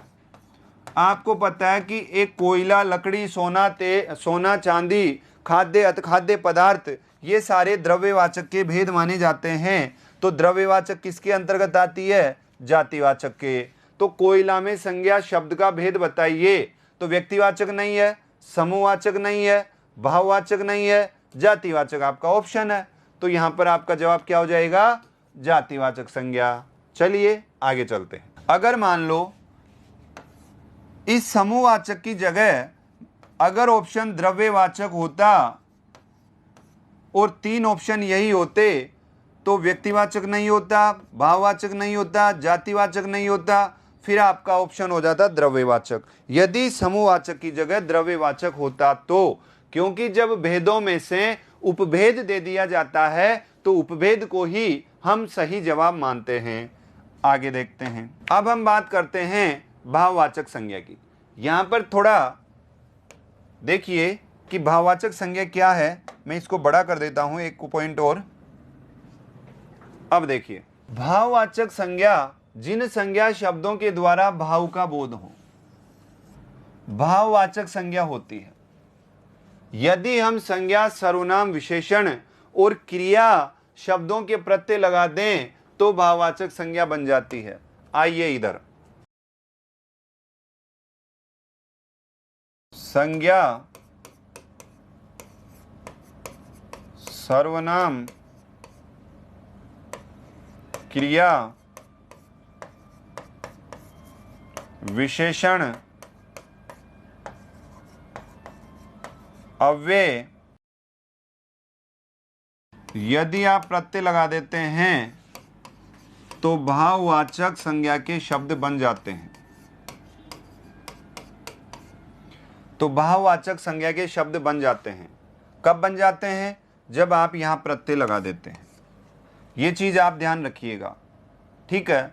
आपको पता है कि एक कोयला, लकड़ी, सोना, चांदी, खाद्य, अखाद्य पदार्थ, ये सारे द्रव्यवाचक के भेद माने जाते हैं। तो द्रव्यवाचक किसके अंतर्गत आती है? जातिवाचक के। तो कोयला में संज्ञा शब्द का भेद बताइए। तो व्यक्तिवाचक नहीं है, समूहवाचक नहीं है, भाववाचक नहीं है, जातिवाचक आपका ऑप्शन है। तो यहां पर आपका जवाब क्या हो जाएगा? जातिवाचक संज्ञा। चलिए आगे चलते हैं। अगर मान लो इस समूहवाचक की जगह अगर ऑप्शन द्रव्यवाचक होता और 3 ऑप्शन यही होते तो व्यक्तिवाचक नहीं होता, भाववाचक नहीं होता, जातिवाचक नहीं होता, फिर आपका ऑप्शन हो जाता द्रव्यवाचक। यदि समूहवाचक की जगह द्रव्यवाचक होता तो, क्योंकि जब भेदों में से उपभेद दे दिया जाता है तो उपभेद को ही हम सही जवाब मानते हैं। आगे देखते हैं। अब हम बात करते हैं भाववाचक संज्ञा की। यहां पर थोड़ा देखिए कि भाववाचक संज्ञा क्या है। मैं इसको बड़ा कर देता हूं एक पॉइंट और। अब देखिए, भाववाचक संज्ञा जिन संज्ञा शब्दों के द्वारा भाव का बोध हो, भाववाचक संज्ञा होती है। यदि हम संज्ञा सर्वनाम विशेषण और क्रिया शब्दों के प्रत्यय लगा दें तो भाववाचक संज्ञा बन जाती है। आइए इधर, संज्ञा सर्वनाम क्रिया विशेषण अव्यय यदि आप प्रत्यय लगा देते हैं तो भाववाचक संज्ञा के शब्द बन जाते हैं। तो भाववाचक संज्ञा के शब्द बन जाते हैं। कब बन जाते हैं? जब आप यहां प्रत्यय लगा देते हैं। ये चीज आप ध्यान रखिएगा, ठीक है।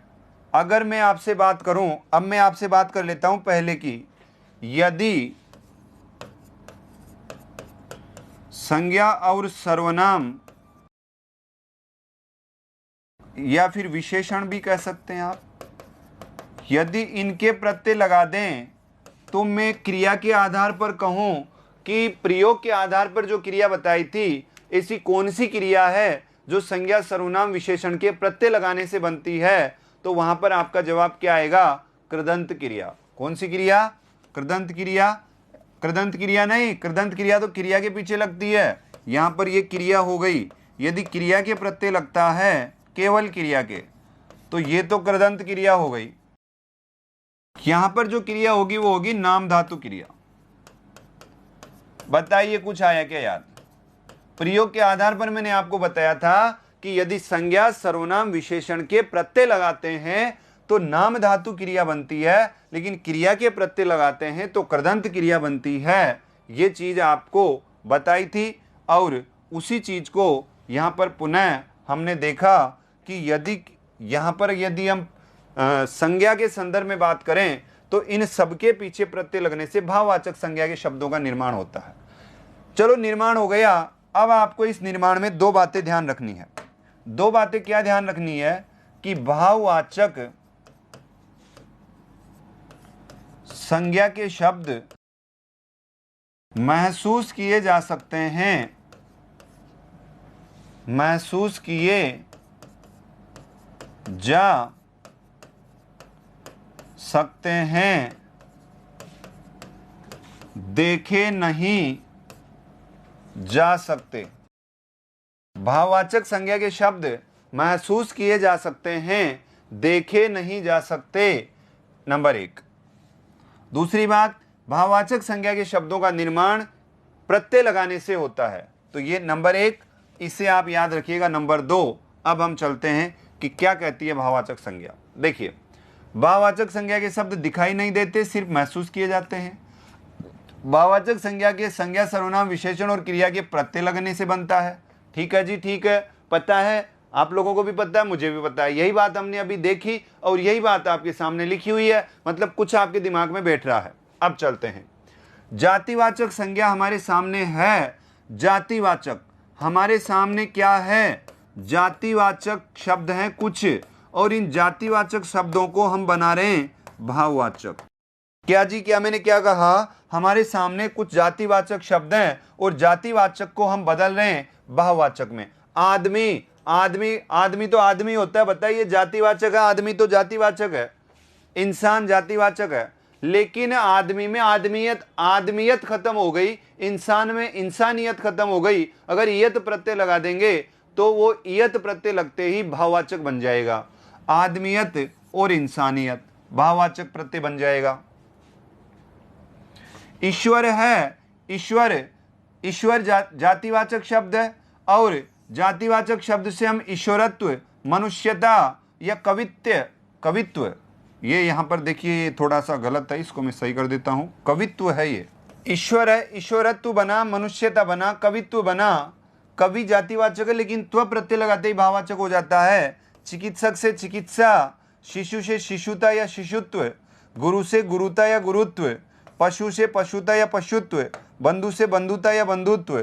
अगर मैं आपसे बात करूं, अब मैं आपसे बात कर लेता हूं पहले की, यदि संज्ञा और सर्वनाम या फिर विशेषण भी कह सकते हैं आप, यदि इनके प्रत्यय लगा दें तो मैं क्रिया के आधार पर कहूं कि प्रयोग के आधार पर जो क्रिया बताई थी, ऐसी कौन सी क्रिया है जो संज्ञा सर्वनाम विशेषण के प्रत्यय लगाने से बनती है, तो वहां पर आपका जवाब क्या आएगा? कृदंत क्रिया। कौन सी क्रिया? कृदंत क्रिया। कृदंत क्रिया नहीं, कृदंत क्रिया तो क्रिया के पीछे लगती है। यहां पर ये क्रिया हो गई। यदि क्रिया के प्रत्यय लगता है, केवल क्रिया के, तो ये तो कृदंत क्रिया हो गई। यहां पर जो क्रिया होगी वो होगी नाम धातु क्रिया। बताइए कुछ आया क्या याद? प्रयोग के आधार पर मैंने आपको बताया था कि यदि संज्ञा सर्वनाम विशेषण के प्रत्यय लगाते हैं तो नाम धातु क्रिया बनती है, लेकिन क्रिया के प्रत्यय लगाते हैं तो कृदंत क्रिया बनती है। ये चीज आपको बताई थी और उसी चीज को यहां पर पुनः हमने देखा कि यदि यहां पर यदि हम संज्ञा के संदर्भ में बात करें तो इन सबके पीछे प्रत्यय लगने से भाववाचक संज्ञा के शब्दों का निर्माण होता है। चलो, निर्माण हो गया। अब आपको इस निर्माण में 2 बातें ध्यान रखनी है। 2 बातें क्या ध्यान रखनी है कि भाववाचक संज्ञा के शब्द महसूस किए जा सकते हैं, महसूस किए जा सकते हैं, देखे नहीं जा सकते। भाववाचक संज्ञा के शब्द महसूस किए जा सकते हैं, देखे नहीं जा सकते, नंबर 1। दूसरी बात, भाववाचक संज्ञा के शब्दों का निर्माण प्रत्यय लगाने से होता है। तो ये नंबर 1, इसे आप याद रखिएगा। नंबर 2, अब हम चलते हैं कि क्या कहती है भाववाचक संज्ञा। देखिए, भाववाचक संज्ञा के शब्द दिखाई नहीं देते, सिर्फ महसूस किए जाते हैं। भाववाचक संज्ञा के संज्ञा सर्वनाम विशेषण और क्रिया के प्रत्यय लगने से बनता है। ठीक है जी, ठीक है, पता है, आप लोगों को भी पता है, मुझे भी पता है। यही बात हमने अभी देखी और यही बात आपके सामने लिखी हुई है, मतलब कुछ आपके दिमाग में बैठ रहा है। अब चलते हैं, जातिवाचक संज्ञा हमारे सामने है। जातिवाचक हमारे सामने क्या है? जातिवाचक शब्द हैं कुछ, और इन जातिवाचक शब्दों को हम बना रहे हैं भाववाचक। क्या जी, क्या मैंने क्या कहा? हमारे सामने कुछ जातिवाचक शब्द हैं और जातिवाचक को हम बदल रहे हैं भाववाचक में। आदमी, आदमी, आदमी तो आदमी होता है, बताइए, जातिवाचक है। आदमी तो जातिवाचक है। इंसान जातिवाचक है, लेकिन आदमी में आदमियत, आदमियत खत्म हो गई, इंसान में इंसानियत खत्म हो गई। अगर इयत प्रत्यय लगा देंगे तो वो इयत प्रत्यय लगते ही भाववाचक बन जाएगा। आदमियत और इंसानियत, भाववाचक प्रत्यय बन जाएगा। ईश्वर है, ईश्वर ईश्वर जातिवाचक शब्द है, और जातिवाचक शब्द से हम ईश्वरत्व, मनुष्यता या कवित्व, ये यहां पर देखिए ये थोड़ा सा गलत है, इसको मैं सही कर देता हूं, कवित्व है ये। ईश्वर है, ईश्वरत्व बना, मनुष्यता बना, कवित्व बना। कवि जातिवाचक है लेकिन त्व प्रत्यय लगाते ही भाववाचक हो जाता है। चिकित्सक से चिकित्सा, शिशु से शिशुता या शिशुत्व, गुरु से गुरुता या गुरुत्व, पशु से पशुता या पशुत्व, बंधु से बंधुता या बंधुत्व।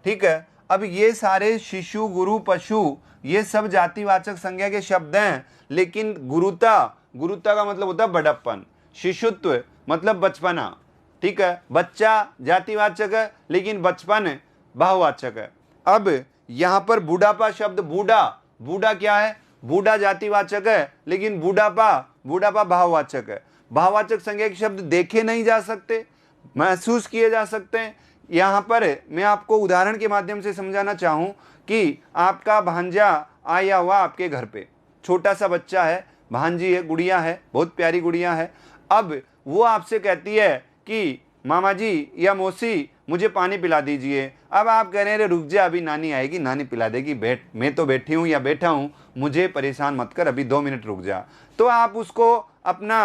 ठीक है, अब ये सारे शिशु, गुरु, पशु, ये सब जातिवाचक संज्ञा के शब्द हैं, लेकिन गुरुता का मतलब होता है बड़प्पन, शिशुत्व मतलब बचपना। ठीक है, बच्चा जातिवाचक है लेकिन बचपन भाववाचक है। अब यहां पर बुढ़ापा शब्द, बूढ़ा क्या है? बूढ़ा जातिवाचक है लेकिन बुढ़ापा भाववाचक है। भाववाचक संज्ञा के शब्द देखे नहीं जा सकते, महसूस किए जा सकते हैं। यहां पर मैं आपको उदाहरण के माध्यम से समझाना चाहूं कि आपका भांजा आया हुआ आपके घर पे, छोटा सा बच्चा है, भांजी है, गुड़िया है, बहुत प्यारी गुड़िया है। अब वो आपसे कहती है कि मामा जी या मौसी मुझे पानी पिला दीजिए। अब आप कह रहे हैं रुक जा, अभी नानी आएगी, नानी पिला देगी, मैं तो बैठी हूँ या बैठा हूँ, मुझे परेशान मत कर, अभी 2 मिनट रुक जा। तो आप उसको अपना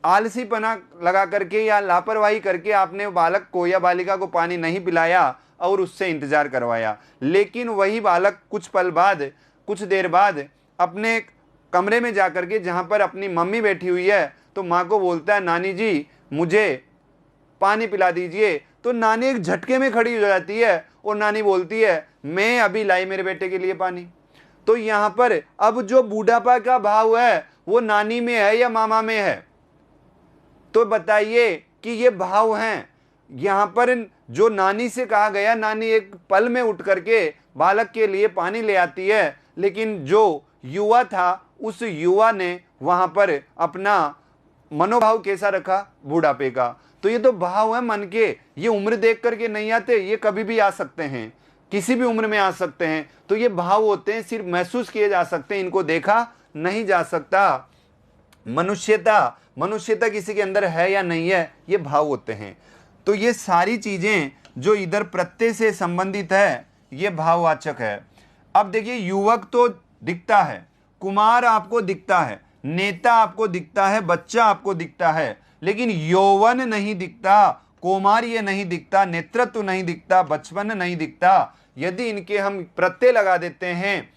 आलसीपना लगा करके या लापरवाही करके आपने बालक को या बालिका को पानी नहीं पिलाया और उससे इंतजार करवाया। लेकिन वही बालक कुछ देर बाद अपने कमरे में जाकर के, जहां पर अपनी मम्मी बैठी हुई है, तो माँ को बोलता है नानी जी मुझे पानी पिला दीजिए। तो नानी एक झटके में खड़ी हो जाती है और नानी बोलती है मैं अभी लाई मेरे बेटे के लिए पानी। तो यहां पर अब जो बूढ़ापा का भाव है वो नानी में है या मामा में है? तो बताइए कि ये भाव हैं। यहां पर जो नानी से कहा गया, नानी एक पल में उठ करके बालक के लिए पानी ले आती है, लेकिन जो युवा था उस युवा ने वहां पर अपना मनोभाव कैसा रखा? बूढ़ापे का। तो ये तो भाव है मन के, ये उम्र देख करके नहीं आते, ये कभी भी आ सकते हैं, किसी भी उम्र में आ सकते हैं। तो ये भाव होते हैं, सिर्फ महसूस किए जा सकते हैं, इनको देखा नहीं जा सकता। मनुष्यता किसी के अंदर है या नहीं है, ये भाव होते हैं। तो ये सारी चीजें जो इधर प्रत्यय से संबंधित है, ये भाववाचक है। अब देखिए, युवक तो दिखता है, कुमार आपको दिखता है, नेता आपको दिखता है, बच्चा आपको दिखता है, लेकिन यौवन नहीं दिखता, कौमार्य नहीं दिखता, नेतृत्व नहीं दिखता, बचपन नहीं दिखता। यदि इनके हम प्रत्यय लगा देते हैं,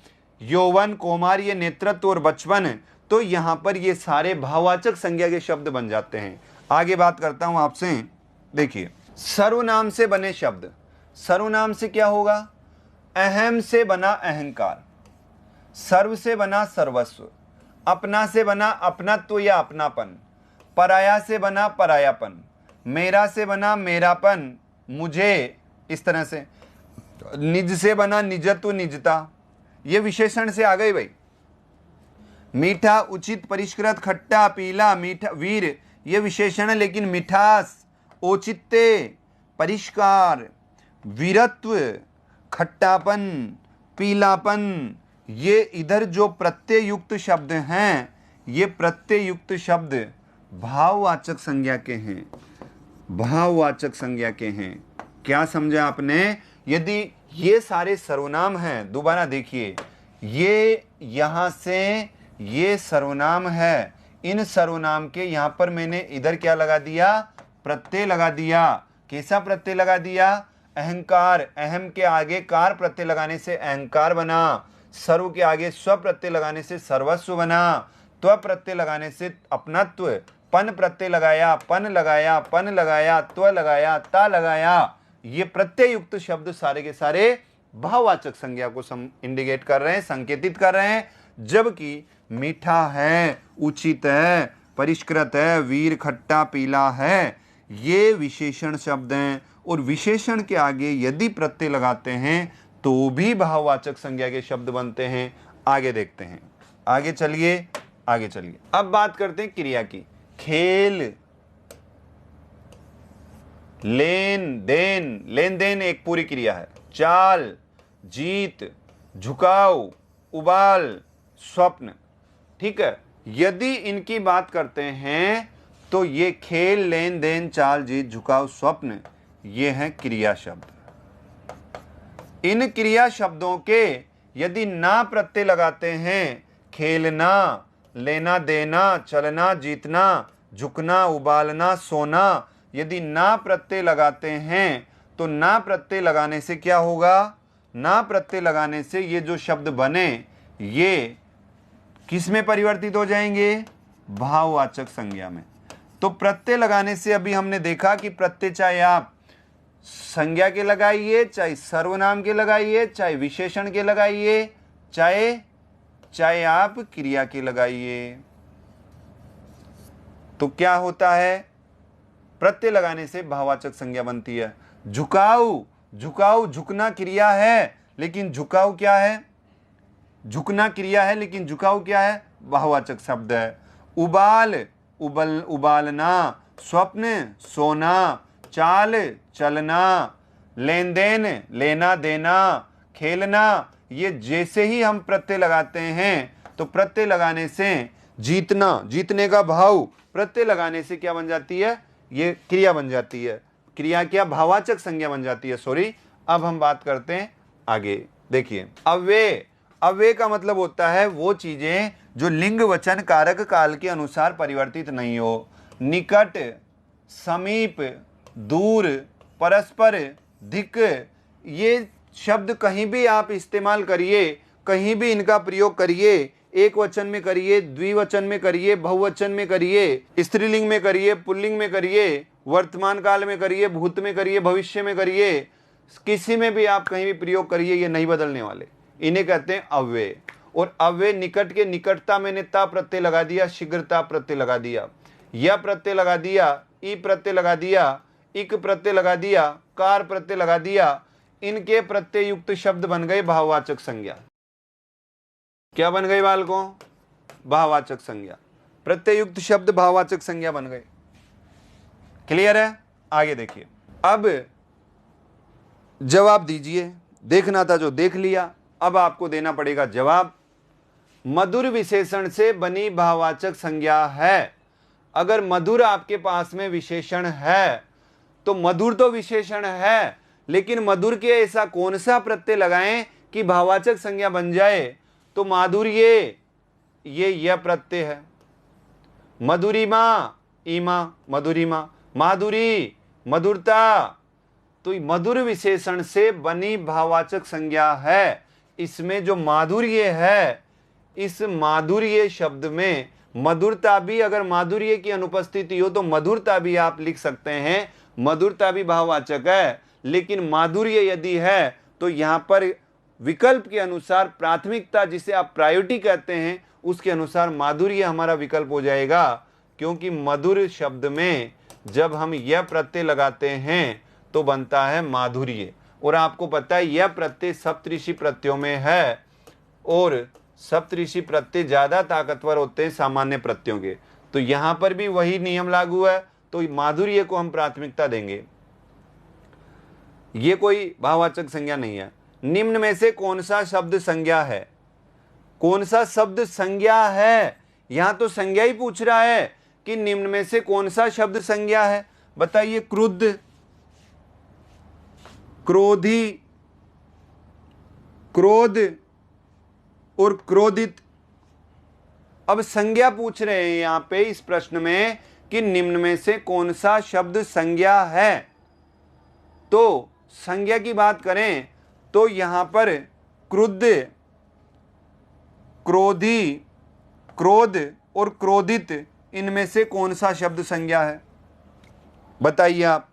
यौवन, कौमार्य, नेतृत्व और बचपन, तो यहां पर ये सारे भाववाचक संज्ञा के शब्द बन जाते हैं। आगे बात करता हूं आपसे। देखिए, सर्वनाम से बने शब्द, सर्वनाम से क्या होगा? अहम से बना अहंकार, सर्व से बना सर्वस्व, अपना से बना अपनत्व या अपनापन, पराया से बना परायापन, मेरा से बना मेरापन, मुझे, इस तरह से, निज से बना निजत्व, निजता। ये विशेषण से आ गई भाई। मीठा, उचित, परिष्कृत, खट्टा, पीला, मीठा, वीर, ये विशेषण है, लेकिन मिठास, औचित्य, परिष्कार, वीरत्व, खट्टापन, पीलापन, ये इधर जो प्रत्यय युक्त शब्द हैं, ये प्रत्यय युक्त शब्द भाववाचक संज्ञा के हैं, भाववाचक संज्ञा के हैं। क्या समझा आपने? यदि ये सारे सर्वनाम हैं, दोबारा देखिए, ये यहां से ये सर्वनाम है, इन सर्वनाम के यहां पर मैंने इधर क्या लगा दिया? प्रत्यय लगा दिया। कैसा प्रत्यय लगा दिया? अहंकार, अहम के आगे कार प्रत्यय लगाने से अहंकार बना, सर्व के आगे स्व प्रत्यय लगाने से सर्वस्व बना, त्व प्रत्यय लगाने से अपनत्व, पन प्रत्यय लगाया, पन लगाया, पन लगाया, त्व लगाया, ता लगाया। ये प्रत्यय युक्त शब्द सारे के सारे भाववाचक संज्ञा को इंडिकेट कर रहे हैं, संकेतित कर रहे हैं। जबकि मीठा है, उचित है, परिष्कृत है, वीर, खट्टा, पीला है, ये विशेषण शब्द हैं, और विशेषण के आगे यदि प्रत्यय लगाते हैं तो भी भाववाचक संज्ञा के शब्द बनते हैं। आगे देखते हैं, आगे चलिए। अब बात करते हैं क्रिया की। खेल, लेन देन एक पूरी क्रिया है। चाल, जीत, झुकाव, उबाल, स्वप्न। ठीक है। यदि इनकी बात करते हैं तो ये खेल, लेन देन, चाल, जीत, झुकाव, स्वप्न, ये हैं क्रिया शब्द। इन क्रिया शब्दों के यदि ना प्रत्यय लगाते हैं, खेलना, लेना देना, चलना, जीतना, झुकना, उबालना, सोना, यदि ना प्रत्यय लगाते हैं तो ना प्रत्यय लगाने से क्या होगा? ना प्रत्यय लगाने से ये जो शब्द बने ये किस में परिवर्तित हो जाएंगे? भाववाचक संज्ञा में। तो प्रत्यय लगाने से अभी हमने देखा कि प्रत्यय चाहे आप संज्ञा के लगाइए, चाहे सर्वनाम के लगाइए, चाहे विशेषण के लगाइए, चाहे आप क्रिया के लगाइए, तो क्या होता है? प्रत्यय लगाने से भाववाचक संज्ञा बनती है। झुकाव, झुकना क्रिया है लेकिन झुकाव क्या है? झुकना क्रिया है लेकिन झुकाव क्या है? भाववाचक शब्द है। उबालना, स्वप्न, सोना, चाल, चलना, लेन देन, लेना देना, खेलना, ये जैसे ही हम प्रत्यय लगाते हैं तो प्रत्यय लगाने से जीतना, जीतने का भाव, प्रत्यय लगाने से क्या बन जाती है? ये क्रिया बन जाती है। क्रिया क्या? भाववाचक संज्ञा बन जाती है। सॉरी। अब हम बात करते हैं आगे। देखिए, अव्यय का मतलब होता है वो चीजें जो लिंग वचन कारक काल के अनुसार परिवर्तित नहीं हो। निकट, समीप, दूर, परस्पर, धिक, ये शब्द कहीं भी आप इस्तेमाल करिए, कहीं भी इनका प्रयोग करिए, एक वचन में करिए, द्विवचन में करिए, बहुवचन में करिए, स्त्रीलिंग में करिए, पुल्लिंग में करिए, वर्तमान काल में करिए, भूत में करिए, भविष्य में करिए, किसी में भी आप कहीं भी प्रयोग करिए, ये नहीं बदलने वाले। इन्हें कहते हैं अव्यय। और अव्यय निकट के निकटता मैंने ता प्रत्यय लगा दिया, शीघ्रता प्रत्यय लगा दिया, यह प्रत्यय लगा दिया, ई प्रत्यय लगा दिया, इक प्रत्यय लगा दिया, कार प्रत्यय लगा दिया, इनके प्रत्यय युक्त शब्द बन गए भाववाचक संज्ञा। क्या बन गए बालकों? भाववाचक संज्ञा। प्रत्यय युक्त शब्द भाववाचक संज्ञा बन गए। क्लियर है? आगे देखिए। अब जवाब दीजिए। देखना था जो देख लिया, अब आपको देना पड़ेगा जवाब। मधुर विशेषण से बनी भाववाचक संज्ञा है। अगर मधुर आपके पास में विशेषण है तो मधुर तो विशेषण है, लेकिन मधुर के ऐसा कौन सा प्रत्यय लगाएं कि भाववाचक संज्ञा बन जाए? तो माधुर्य, ये यह प्रत्यय है। मधुरिमा, ईमा, मधुरिमा, माधुरी, मधुरता, तो मधुर विशेषण से बनी भाववाचक संज्ञा है। इसमें जो माधुर्य है, इस माधुर्य शब्द में मधुरता भी, अगर माधुर्य की अनुपस्थिति हो तो मधुरता भी आप लिख सकते हैं। मधुरता भी भाववाचक है, लेकिन माधुर्य यदि है तो यहां पर विकल्प के अनुसार प्राथमिकता, जिसे आप प्रायोरिटी कहते हैं, उसके अनुसार माधुर्य हमारा विकल्प हो जाएगा। क्योंकि मधुर शब्द में जब हम यह प्रत्यय लगाते हैं तो बनता है माधुर्य। और आपको पता है यह प्रत्यय सप्तऋषि प्रत्ययों में है, और सप्तऋषि प्रत्यय ज्यादा ताकतवर होते हैं सामान्य प्रत्ययों के। तो यहां पर भी वही नियम लागू है, तो माधुर्य को हम प्राथमिकता देंगे। ये कोई भाववाचक संज्ञा नहीं है। निम्न में से कौन सा शब्द संज्ञा है? कौन सा शब्द संज्ञा है? यहां तो संज्ञा ही पूछ रहा है कि निम्न में से कौन सा शब्द संज्ञा है। बताइए। क्रुद्ध, क्रोधी, क्रोध और क्रोधित। अब संज्ञा पूछ रहे हैं यहां पे इस प्रश्न में कि निम्न में से कौन सा शब्द संज्ञा है। तो संज्ञा की बात करें तो यहां पर क्रुद्ध, क्रोधी, क्रोध और क्रोधित, इनमें से कौन सा शब्द संज्ञा है? बताइए आप।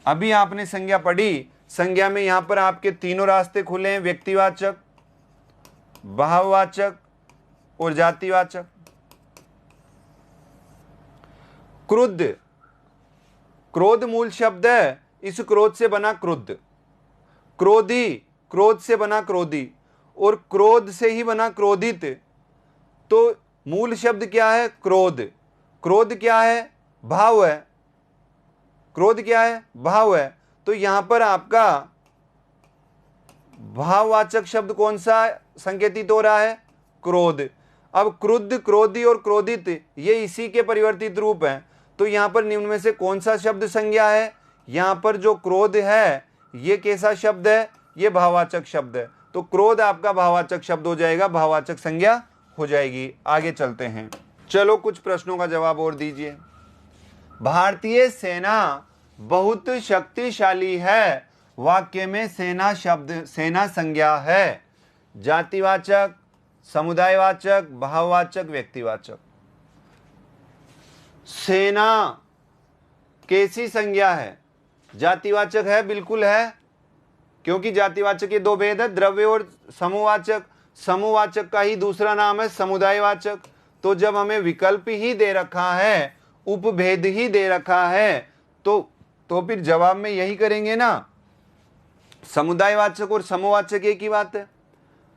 अभी आपने संज्ञा पढ़ी, संज्ञा में यहां पर आपके तीनों रास्ते खुले हैं, व्यक्तिवाचक, भाववाचक और जातिवाचक। क्रुद्ध, क्रोध मूल शब्द है, इस क्रोध से बना क्रुद्ध। क्रोधी, क्रोध से बना क्रोधी, और क्रोध से ही बना क्रोधित। तो मूल शब्द क्या है? क्रोध। क्रोध क्या है? भाव है। क्रोध क्या है? भाव है। तो यहां पर आपका भाववाचक शब्द कौन सा संकेतित हो रहा है? क्रोध। अब क्रुद्ध, क्रोधी और क्रोधित ये इसी के परिवर्तित रूप हैं। तो यहाँ पर निम्न में से कौन सा शब्द संज्ञा है? यहाँ पर जो क्रोध है ये कैसा शब्द है? ये भाववाचक शब्द है। तो क्रोध आपका भाववाचक शब्द हो जाएगा, भाववाचक संज्ञा हो जाएगी। आगे चलते हैं, चलो कुछ प्रश्नों का जवाब और दीजिए। भारतीय सेना बहुत शक्तिशाली है, वाक्य में सेना शब्द, सेना संज्ञा है। जातिवाचक, समुदायवाचक, भाववाचक, व्यक्तिवाचक। सेना कैसी संज्ञा है? जातिवाचक है, बिल्कुल है, क्योंकि जातिवाचक के दो भेद है, द्रव्य और समूहवाचक। समूहवाचक का ही दूसरा नाम है समुदायवाचक। तो जब हमें विकल्प ही दे रखा है, उपभेद ही दे रखा है, तो फिर जवाब में यही करेंगे ना, समुदायवाचक और समूहवाचक एक ही बात है।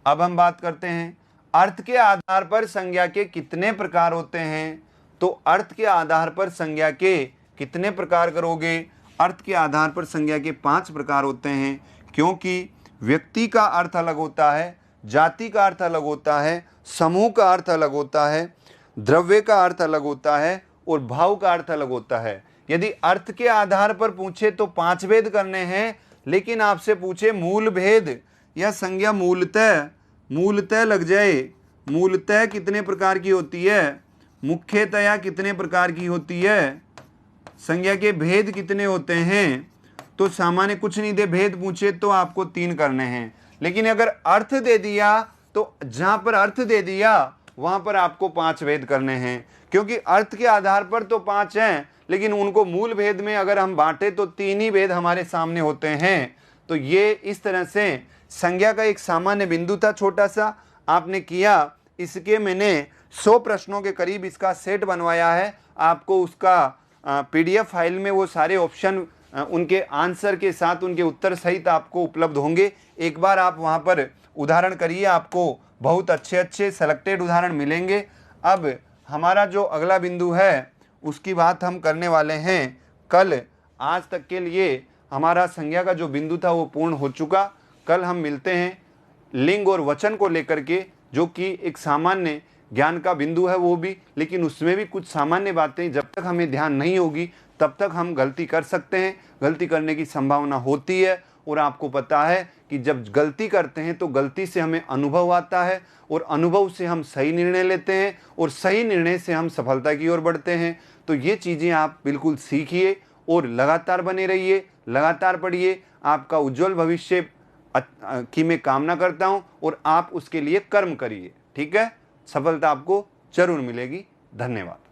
अब हम बात करते हैं अर्थ के आधार पर संज्ञा के कितने प्रकार होते हैं। तो अर्थ के आधार पर संज्ञा के कितने प्रकार करोगे? अर्थ के आधार पर संज्ञा के 5 प्रकार होते हैं, क्योंकि व्यक्ति का अर्थ अलग होता है, जाति का अर्थ अलग होता है, समूह का अर्थ अलग होता है, द्रव्य का अर्थ अलग होता है और भाव का अर्थ अलग होता है। यदि अर्थ के आधार पर पूछे तो 5 भेद करने हैं, लेकिन आपसे पूछे मूल भेद या संज्ञा मूलतः लग जाए, मूलतः कितने प्रकार की होती है, मुख्यतया कितने प्रकार की होती है, संज्ञा के भेद कितने होते हैं, तो सामान्य कुछ नहीं दे, भेद पूछे तो आपको 3 करने हैं। लेकिन अगर अर्थ दे दिया तो जहां पर अर्थ दे दिया वहां पर आपको 5 भेद करने हैं, क्योंकि अर्थ के आधार पर तो 5 हैं, लेकिन उनको मूल भेद में अगर हम बांटे तो 3 ही भेद हमारे सामने होते हैं। तो ये इस तरह से संज्ञा का एक सामान्य बिंदु था, छोटा सा आपने किया। इसके मैंने 100 प्रश्नों के करीब इसका सेट बनवाया है। आपको उसका PDF फाइल में वो सारे ऑप्शन उनके आंसर के साथ, उनके उत्तर सहित आपको उपलब्ध होंगे। एक बार आप वहाँ पर उदाहरण करिए, आपको बहुत अच्छे अच्छे सेलेक्टेड उदाहरण मिलेंगे। अब हमारा जो अगला बिंदु है उसकी बात हम करने वाले हैं कल। आज तक के लिए हमारा संज्ञा का जो बिंदु था वो पूर्ण हो चुका। कल हम मिलते हैं लिंग और वचन को लेकर के, जो कि एक सामान्य ज्ञान का बिंदु है वो भी, लेकिन उसमें भी कुछ सामान्य बातें जब तक हमें ध्यान नहीं होगी तब तक हम गलती कर सकते हैं, गलती करने की संभावना होती है। और आपको पता है कि जब गलती करते हैं तो गलती से हमें अनुभव आता है, और अनुभव से हम सही निर्णय लेते हैं, और सही निर्णय से हम सफलता की ओर बढ़ते हैं। तो ये चीज़ें आप बिल्कुल सीखिए और लगातार बने रहिए, लगातार पढ़िए। आपका उज्जवल भविष्य की मैं कामना करता हूँ, और आप उसके लिए कर्म करिए। ठीक है, सफलता आपको जरूर मिलेगी। धन्यवाद।